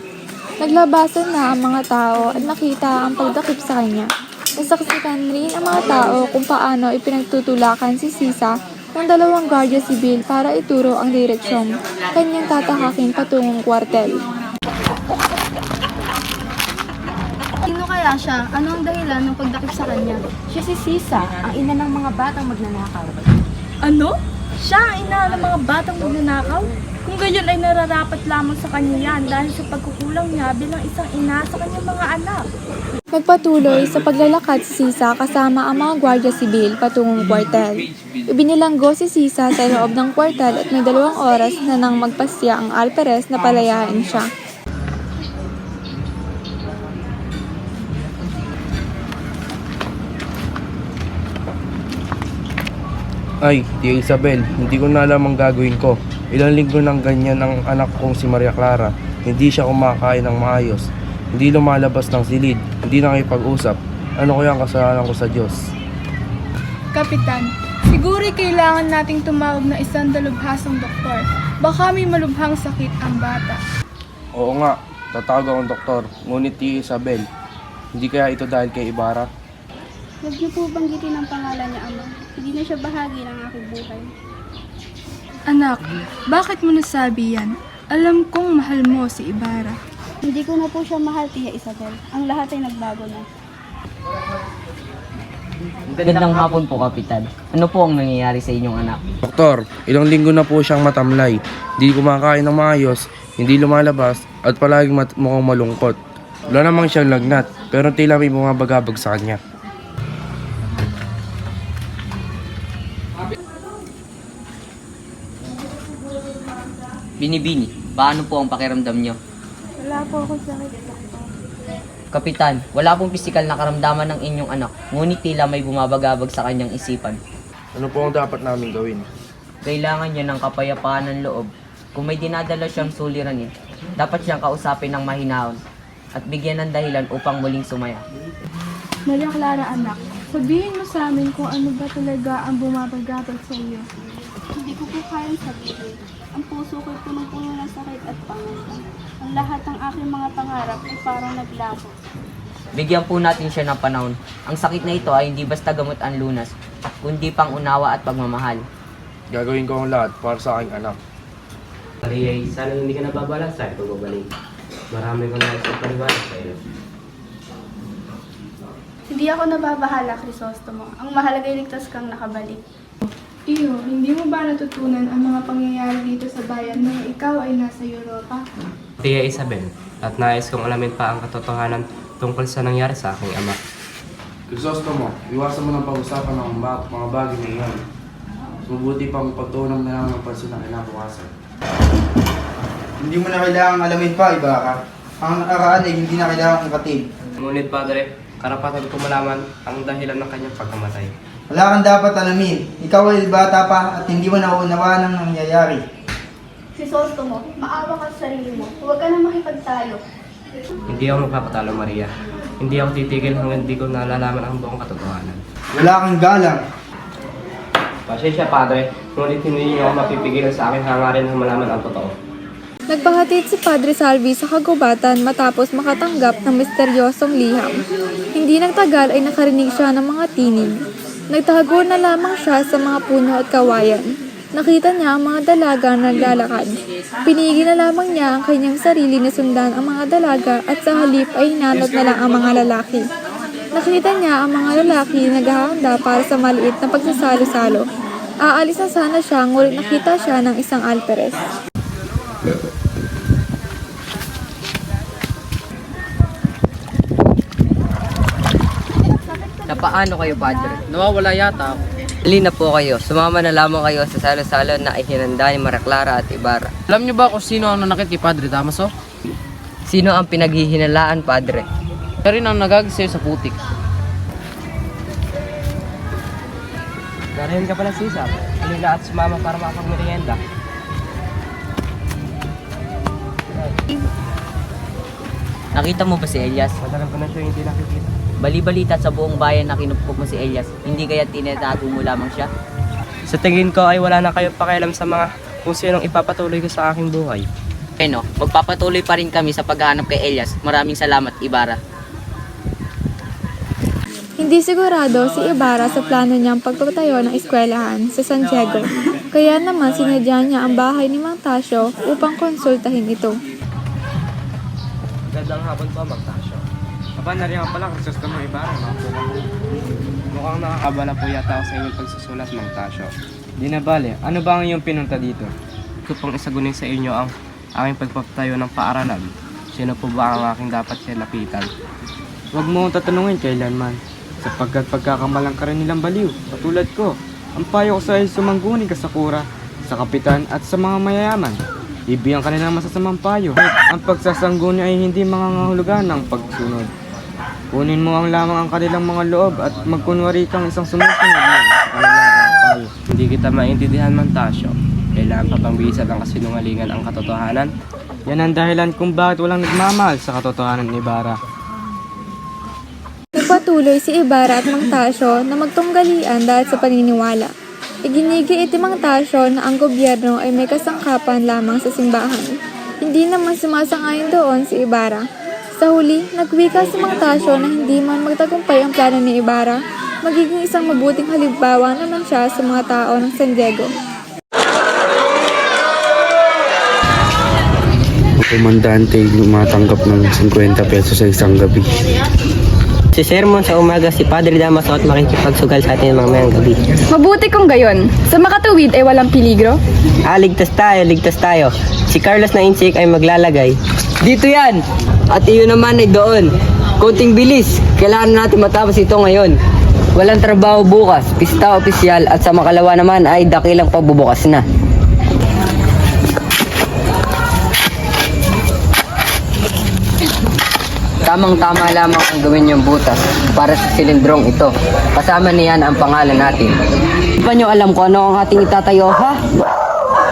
Naglabasan na ang mga tao at nakita ang pagdakip sa kanya. Nasaksikan rin ang mga tao kung paano ipinagtutulakan si Sisa ng dalawang Guardia Civil para ituro ang direksyon kanyang tatahakin patungong kwartel. Sino kaya siya? Ano ang dahilan ng pagdakip sa kanya? Siya si Sisa, ang ina ng mga batang magnanakaw. Ano? Siya ang ina ng mga batang magnanakaw? Kung gayon ay nararapat lamang sa kanya yan dahil sa pagkukulang niya bilang isang ina sa kanyang mga anak. Nagpatuloy sa paglalakad si Sisa kasama ang mga Guardia Civil patungong kwartel. Ibinilanggo si Sisa sa loob ng kwartel at may 2 oras na nang magpasya ang alperes na palayain siya. Ay, Tia Isabel, hindi ko na alam ang gagawin ko. Ilang linggo nang ganyan ang anak kong si Maria Clara. Hindi siya kumakain ng maayos. Hindi lumalabas ng silid. Hindi nakipag-usap. Ano kaya ang kasalanan ko sa Diyos? Kapitan, siguro'y kailangan nating tumawag na isang dalubhasang doktor. Baka may malubhang sakit ang bata. Oo nga, tatawag akong doktor. Ngunit Tia Isabel, hindi kaya ito dahil kay Ibarra? Huwag niyo po banggitin ang pangalan niya, Ama. Hindi na siya bahagi ng aking buhay. Anak, bakit mo nasabi yan? Alam kong mahal mo si Ibarra. Hindi ko na po siya mahal, Tia Isabel. Ang lahat ay nagbago na. Magandang hapon po, Kapitan. Ano po ang nangyayari sa inyong anak? Doktor, ilang linggo na po siyang matamlay. Hindi kumakain ng maayos, hindi lumalabas, at palaging mukhang malungkot. Wala namang siyang lagnat, pero tila may bumabagabag sa kanya. Binibini, paano po ang pakiramdam nyo? Wala po akong sakit, Doktor. Kapitan, wala pong pisikal na karamdaman ng inyong anak, ngunit tila may bumabagabag sa kanyang isipan. Ano po ang dapat namin gawin? Kailangan niya ng kapayapaan ng loob. Kung may dinadala siyang suliranin, dapat siyang kausapin ng mahinahon at bigyan ng dahilan upang muling sumaya. Maria Clara, anak, sabihin mo sa amin kung ano ba talaga ang bumabagabag sa iyo. Hindi ko po kayang sabihin. Ang puso ko'y punong-puno ng sakit at pangamba. Ang lahat ng aking mga pangarap ay parang naglaho. Bigyan po natin siya ng panahon. Ang sakit na ito ay hindi basta gamot ang lunas, kundi pang unawa at pagmamahal. Gagawin ko ang lahat para sa aking anak. Maria, sana hindi ka nababalak sa akin pagbabalik. Marami kong nais sa paniwala sa iyo. Hindi ako nababahala, Crisostomo. Ang mahalaga ay ligtas kang nakabalik. Iyo, hindi mo ba natutunan ang mga pangyayari dito sa bayan nung ikaw ay nasa Europa? Tia Isabel, at nais kong alamin pa ang katotohanan tungkol sa nangyari sa aking ama. Crisostomo, iwasan mo ng pag-usapan ng mga bagay na iyan. Mabuti pang pagtunan na lang ng pansin na kinabukasan. Hindi mo na kailangang alamin pa, Ibarra. Ang nakaraan ay hindi na kailangang katib. Ngunit, Padre, karapatan ko malaman ang dahilan ng kanyang pagkamatay. Wala kang dapat alamin. Ikaw ay bata pa at hindi mo nauunawaan ang nangyayari. Crisostomo, maawa ka sa sarili mo. Huwag ka na makipagtayo. Hindi ako magpapatalo, Maria. Hindi ako titigil hanggang di ko nalalaman ang buong katotohanan. Wala kang galang. Pasensya, Padre, ngunit hindi niyo ako mapipigilan sa aking hangarin na malaman ang totoo. Nagpahatid si Padre Salvi sa kagubatan matapos makatanggap ng misteryosong liham. Hindi nagtagal ay nakarinig siya ng mga tinig. Nagtago na lamang siya sa mga puno at kawayan. Nakita niya ang mga dalaga na naglalakad. Pinigil na lamang niya ang kanyang sarili na sundan ang mga dalaga at sa halip ay hinanod na lang ang mga lalaki. Nakita niya ang mga lalaki na naghahanda para sa maliit na pagsasalo-salo. Aalis na sana siya ngunit nakita siya ng isang alperes. Napaano kayo, Padre? Nawawala yata ako. Halina po kayo. Sumama na lamang kayo sa salo-salo na ihinanda ni Maria Clara at Ibarra. Alam niyo ba kung sino ang nanakit kay Padre Damaso? Sino ang pinaghihinalaan, Padre? Siya rin ang nagagisayo sa putik. Nariyan ka pala, Sisap. Halila at sumama para makapagmerienda. Nakita mo ba si Elias? Madalang ko na siya hindi nakikita. Bali-balita sa buong bayan na kinupkup mo si Elias. Hindi kaya tinatago mo lamang siya? Sa tingin ko ay wala na kayo pakialam sa mga kung sinong ipapatuloy ko sa aking buhay. Ano, magpapatuloy pa rin kami sa paghahanap kay Elias. Maraming salamat, Ibarra. Hindi sigurado si Ibarra sa plano niyang pagpapatayo ng eskwelahan sa San Diego. Kaya naman sinadya niya ang bahay ni Mang Tasio upang konsultahin ito. Gandang hapon po, Magtasyo. Aba, nariyan ka pala, Crisostomo Ibarra. Mukhang nakakabala po yata ako sa inyong pagsusulat, Magtasyo. Di na bale, ano ba ang iyong pinunta dito? Gusto pong isagunin sa inyo ang aking pagpapatayo ng paaralan. Sino po ba ang aking dapat lapitan? Huwag mo tatanungin kailanman, sapagkat pagkakamalang ka rin nilang baliw, katulad ko. Ang payo ko sa iyo sumangguni ka sa kura, sa kapitan at sa mga mayayaman. Ibigyan ka nila ng masasamang payo. Ang pagsasangguni ay hindi mangangahulugan ng pagsunod. Kunin mo ang lamang ang kanilang mga loob at magkunwari kang isang sumusunod na sa kanilang payo. Hindi kita maintindihan, Magtasyo. Kailangan pa bang bihisan ng kasinungalingan ang katotohanan? Yan ang dahilan kung bakit walang nagmamahal sa katotohanan ni Ibarra. Nagpatuloy si Ibarra at Mang Tasio na magtunggalian dahil sa paniniwala. Iginigit iti Mang Tasio na ang gobyerno ay may kasangkapan lamang sa simbahan. Hindi naman sumasang-ayon doon si Ibarra. Sa huli, nagwika si Mang Tasio na hindi man magtagumpay ang plano ni Ibarra, magiging isang mabuting halimbawa naman siya sa mga tao ng San Diego. Komandante lumatanggap ng 50 pesos sa isang gabi. Si sermon sa umaga, si Padre Damaso at makikipagsugal sa atin mamayang gabi. Mabuti kung gayon. Sa makatuwid ay walang peligro. Ligtas tayo. Si Carlos na insik ay maglalagay. Dito yan! At iyon naman ay doon. Konting bilis, kailangan natin matapos ito ngayon. Walang trabaho bukas, pista opisyal at sa makalawa naman ay dakilang pagbubukas na. Tamang-tama lamang ang gawin niyong butas para sa silindrong ito. Kasama niyan ang pangalan natin. Di ba niyo alam kung ano ang ating itatayo, ha?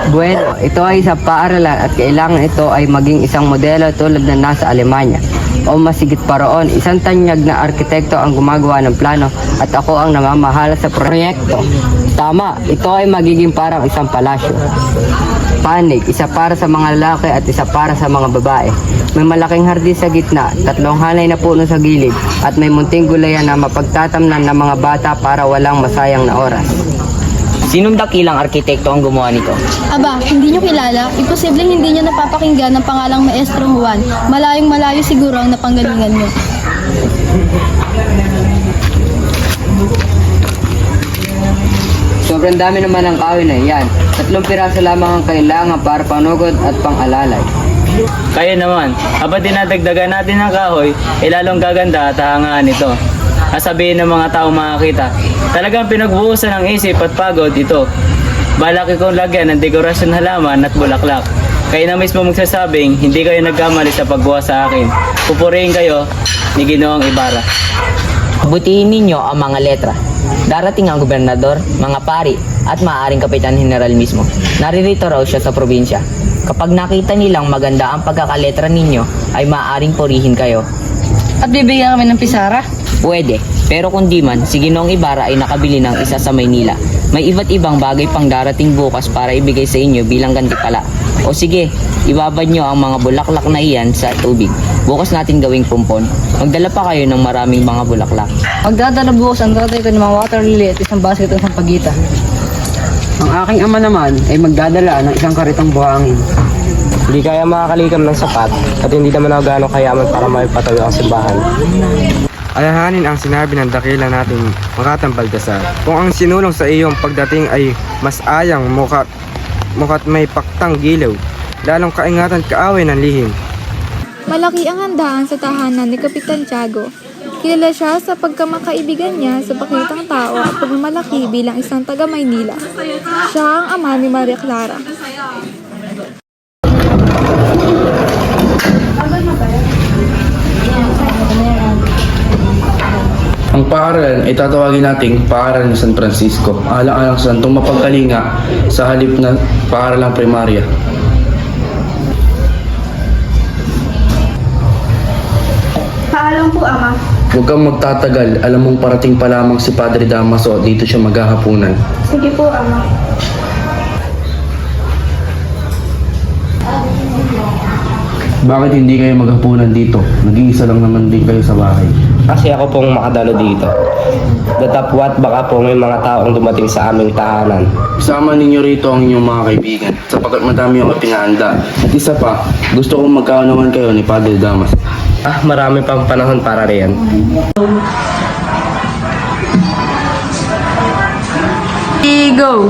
Bueno, ito ay sa paaralan at kailangan ito ay maging isang modelo tulad na nasa Alemanya. O masigit pa roon, isang tanyag na arkitekto ang gumagawa ng plano at ako ang namamahala sa proyekto. Tama, ito ay magiging parang isang palasyo. Panig, isa para sa mga lalaki at isa para sa mga babae. May malaking hardin sa gitna, 3 hanay na puno sa gilid, at may munting gulayan na mapagtatamnan ng mga bata para walang masayang na oras. Sinong dakilang arkitekto ang gumawa nito? Aba, hindi nyo kilala? Imposibleng hindi nyo napapakinggan ng pangalang Maestro Juan. Malayong malayo siguro ang napanggalingan nyo. Sobrang dami naman ng kahoy na iyan. 3 piraso lamang ang kailangan para panugod at pang-alalay. Kaya naman, habang dinadagdagan natin ng kahoy, lalong gaganda at hahangaan ito. Sasabihin ng mga tao makakita, talagang pinagbuhusan ng isip at pagod ito. Balaki kong lagyan ng dekorasyon halaman at bulaklak. Kayo na mismo magsasabing, hindi kayo nagkamali sa pagbuha sa akin. Pupurihin kayo ni Ginoong Ibarra. Butihin ninyo ang mga letra. Darating ang gobernador, mga pari, at maaaring kapitan general mismo. Naririto raw siya sa probinsya. Kapag nakita nilang maganda ang pagkakaletra ninyo, ay maaaring purihin kayo. At bibigyan kami ng pisara? Pwede, pero kung di man, si Ginoong Ibarra ay nakabili ng isa sa Maynila. May iba't ibang bagay pang darating bukas para ibigay sa inyo bilang gantimpala. O sige, ibabad nyo ang mga bulaklak na iyan sa tubig. Bukas natin gawing pumpon. Magdala pa kayo ng maraming mga bulaklak. Magdadala bukas ang tatay ko ng mga water lily at isang basket ng sampagita. Ang aking ama naman ay magdadala ng isang karitong buhangin. Hindi kaya makakalikam ng sapat at hindi naman ako gaano kayaman para maipatayo ang simbahan. Alalahanin ang sinabi ng dakila nating Makatang Baltasar. Kung ang sinulong sa iyong pagdating ay mas ayang mukat may paktang gilaw, lalong kaingatan kaaway ng lihim. Malaki ang handaan sa tahanan ni Kapitan Tiago. Kilala siya sa pagkamakaibigan niya sa pakitang tao at pagmamalaki bilang isang taga Maynila. Siya ang ama ni Maria Clara. Ang paaralan ay tatawagin nating Paaralan ni San Francisco, alang-alang sa santong mapagkalinga sa halip na paaralang primarya. Paalam po, Ama. Huwag kang magtatagal, alam mong parating pa lamang si Padre Damaso, dito siya maghahapunan. Sige po, Ama. Bakit hindi kayo maghapunan dito? Nag-iisa lang naman din kayo sa bahay. Kasi ako pong makadalo dito. Datapwat baka po may mga taong dumating sa aming tahanan. Isama ninyo rito ang inyong mga kaibigan sapagkat madami ang pinahanda. At isa pa, gusto kong magkaunawan kayo ni Padre Damaso. Marami pang panahon para riyan. Go!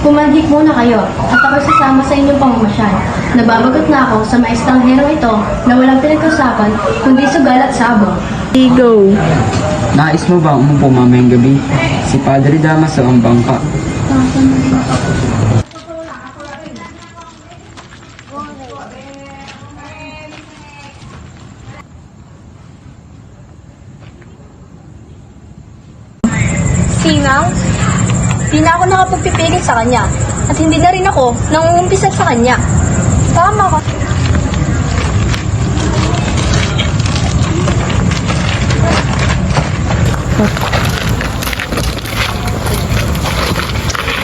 Pumanhik muna kayo at ako sasama sa inyong pamamasyal. Nababagot na ako sa maestranghero ito na walang pinagkasapan kundi sugal at sabong. Go! Nais mo ba umupo mamayang gabi? Si Padre Damaso ang bangka. Sinang? Di na ako nakapagpipigil sa kanya at hindi na rin ako nangungumpisal sa kanya. Tama ka.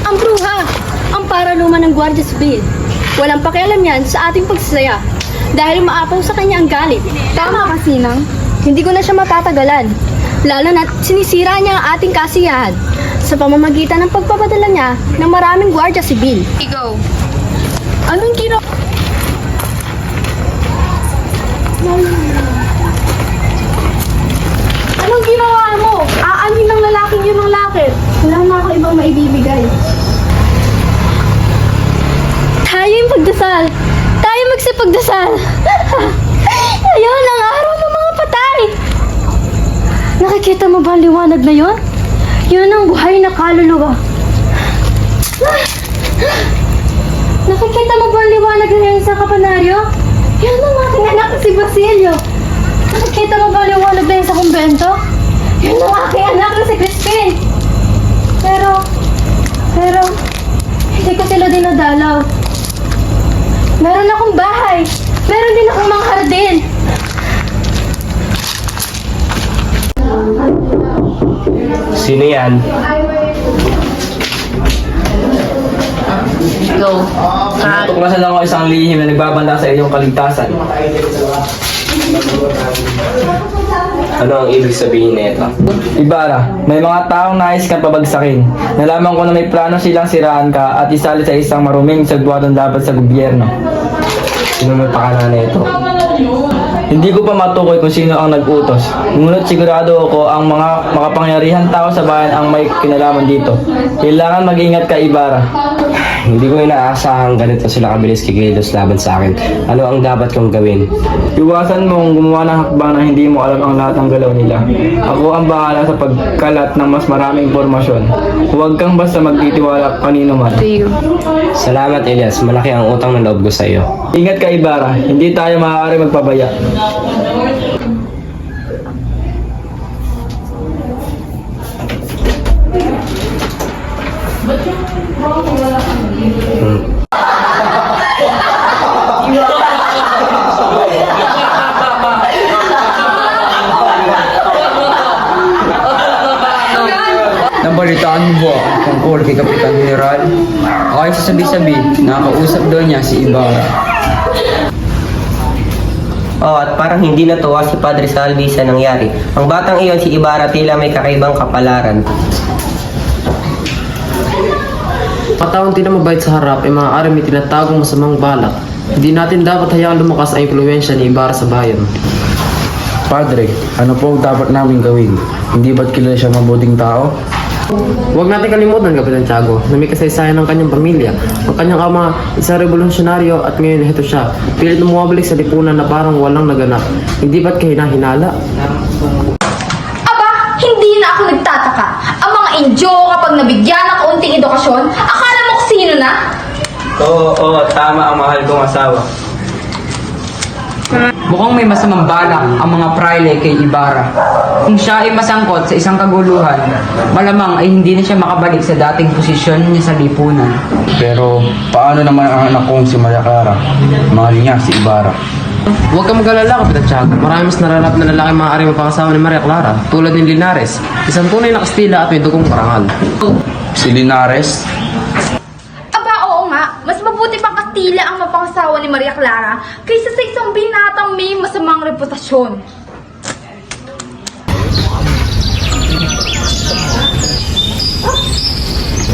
Ang bruha! Ang paraluma ng Guardia Civil. Walang pakialam yan sa ating pagsasaya. dahil umaapaw sa kanya ang galit. Tama ka, Sinang. Hindi ko na siya matatagalan. Lalo na't sinisira niya ang ating kasiyahan sa pamamagitan ng pagpapadala niya ng maraming gwardiya sibil. Ikaw. Anong ginawa? Anong ginawa mo? Aanin ng lalaking yun ng lakit. Wala na ako ibang maibibigay. Tayo yung pagdasal. Tayo magsipagdasal. Ngayon ang araw ng mga patay. Nakikita mo ba ang liwanag na yun? Yun ang buhay na kaluluwa. Nakikita mo ba ang liwanag na yun sa kapanaryo? Yan ang aking anak na si Basilio. Nakikita mo ba ang liwanag na yun sa kumbento? Yan ang aking anak na si Crispin. Pero, hindi ko sila dinadalaw. Meron akong bahay. Meron din akong mga hardin. Sino yan? Ikaw. Tuklasan lang ako isang lihim na nagbabanda sa iyong kaligtasan. Ano ang ibig sabihin nito? Ibarra, may mga taong nais kang pabagsakin. Nalaman ko na may plano silang siraan ka at isali sa isang maruming sagbuhatang dapat sa gobyerno. Sino may pakana nito? Hindi ko pa matukoy kung sino ang nag-utos. Ngunit sigurado ako ang mga makapangyarihan tao sa bayan ang may kinalaman dito. Kailangan mag-ingat ka, Ibarra. Hindi ko inaasahang ganito sila kabilis kikilos laban sa akin. Ano ang dapat kong gawin? Iwasan mong gumawa ng hakbang na hindi mo alam ang lahat ng galaw nila. Ako ang bahala sa pagkalat ng mas maraming impormasyon. Huwag kang basta magtitiwala kanino man. Salamat, Elias. Malaki ang utang na loob ko sa iyo. Ingat ka, Ibarra. Hindi tayo maaari magpabaya. Nabalitaan mo ba tungkol kay Kapitan General? Ako'y sasabi-sabi, nakakausap daw niya si Ibarra. At parang hindi natuwa si Padre Salvi sa nangyari. Ang batang iyon, si Ibarra, tila may kakaibang kapalaran. Pataon tila mabait sa harap ay maaari may tinatagong masamang balak. Hindi natin dapat hayaang lumakas ang impluwensya ni Ibarra sa bayan. Padre, ano po ang dapat namin gawin? Hindi ba't kilala siya mabuting tao? Huwag natin kalimutan, Kapitan Tiago, na may kasaysayan ng kanyang pamilya. Ang kanyang ama, isang revolusyonaryo at ngayon ito siya. Pilit na bumabalik sa lipunan na parang walang naganap. Hindi ba't kahina-hinala? Aba, hindi na ako nagtataka. Ang mga Indyo kapag nabigyan ng kaunting edukasyon, akala mo kung sino na? Oo, tama ang mahal kong asawa. Mukhang may masamang balak ang mga praile kay Ibarra. Kung siya ay masangkot sa isang kaguluhan, malamang ay hindi na siya makabalik sa dating posisyon niya sa lipunan. Pero paano naman ang anak kong si Maria Clara? Mahal niya si Ibarra. Huwag kang mag-alala, Kapitan Tiago. Marami mas nararap na lalaki maaari mapakasawa ni Maria Clara, tulad ni Linares, isang tunay na Kastila at may dugong parangal. Si Linares? Aba, oo nga. Mas mabuti pang Kastila ang mapangasawa ni Maria Clara kaysa sa isang binatang may masamang reputasyon.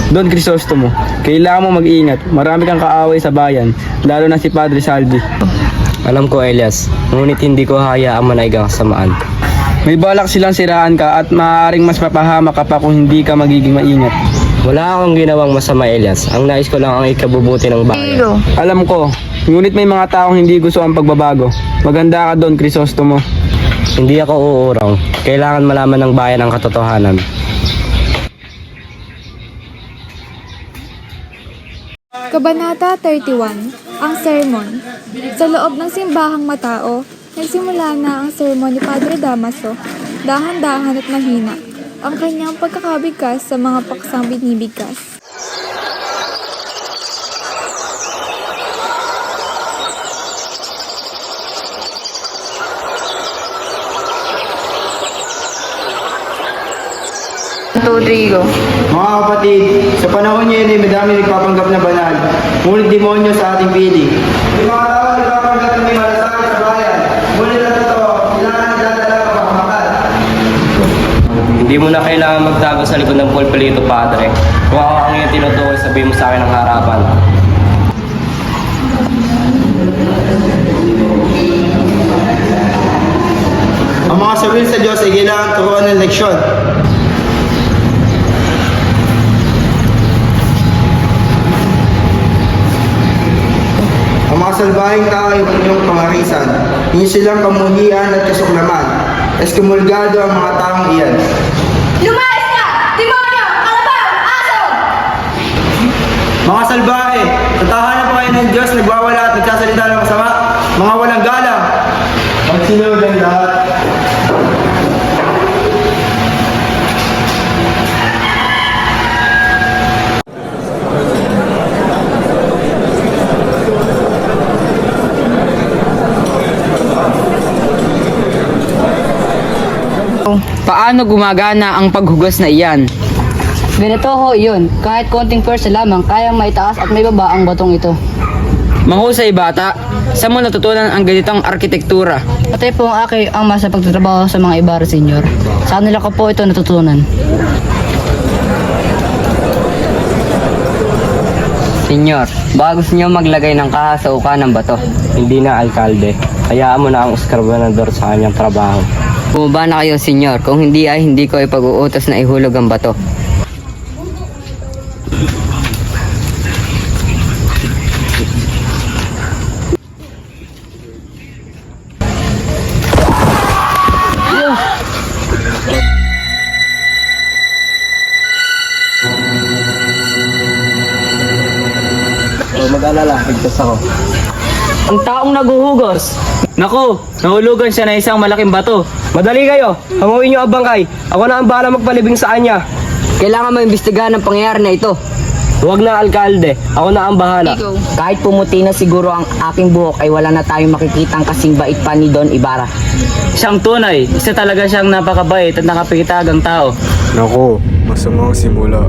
Don Crisostomo, kailangan mo mag-ingat. Marami kang kaaway sa bayan, lalo na si Padre Salvi. Alam ko, Elias, ngunit hindi ko hayaang manaigang kasamaan. May balak silang siraan ka at maaaring mas mapahamak ka pa kung hindi ka magiging maingat. Wala akong ginawang masama, Elias. Ang nais ko lang ang ikabubuti ng bayan. Alam ko, ngunit may mga taong hindi gusto ang pagbabago. Maganda ka, Don Crisostomo. Hindi ako uurong. Kailangan malaman ng bayan ang katotohanan. Kabanata 31, ang sermon. Sa loob ng simbahang matao, nagsimula na ang sermon ni Padre Damaso, dahan-dahan at mahina, ang kanyang pagkakabigkas sa mga paksang binibigkas. Rodrigo. Mga kapatid, sa panahon niyo yun ay madami nagpapanggap na banal, ngunit demonyo sa ating pili. May mga tao nagpapanggap na may malasakit Hindi mo na kailangan magtago sa likod ng pulpilito, Padre. Kung ako ang iyong tinutukoy, sabihin mo sa akin ang harapan. Ang mga sabil sa Diyos ay kailangan turuan ng leksyon. Ang mga salbahing tao ay inyong pangarisan. Inyo silang kamuhian at kasuklaman. Eskumulgado ang mga taong iyan. Lumayas ka! Demonyo! Kalabaw! Aso! Mga salbahe, sa tahanan po kayo ng Diyos, nagwawala at nagsasalita ng masama. Mga walang galang. Magsinunod ang lahat. Paano gumagana ang paghugas na iyan? Ganito ho yun. Kahit konting pwersa lamang, kayang maitaas at may baba ang batong ito. Mahusay bata, saan mo natutunan ang ganitong arkitektura? Pati po ang ang masa pagtatrabaho sa mga Ibarra Senior. Sa kanila ko po ito natutunan. Senyor, baka gusto niyo maglagay ng kaha sa uka ng bato. Hindi na, Alkalde. Hayaan mo na ang eskarbonador sa kanyang trabaho. Bumaba na kayo, senyor. Kung hindi ay hindi ko ipag-uutos na ihulog ang bato. Huwag mag-alala, ligtas ako. Ang taong naguhugos. Naku, nahulugan siya na isang malaking bato. Madali kayo, hanguin niyo ang bangkay. Ako na ang bahala magpalibing sa kanya. Kailangan maimbestigahan ang pangyayari na ito. Huwag na, Alkalde. Ako na ang bahala. Kahit pumuti na siguro ang aking buhok ay wala na tayong makikitang kasing bait pa ni Don Ibarra. Siyang tunay, isa talaga siyang napakabait at nakapikitagang tao. Nako, masamang simula.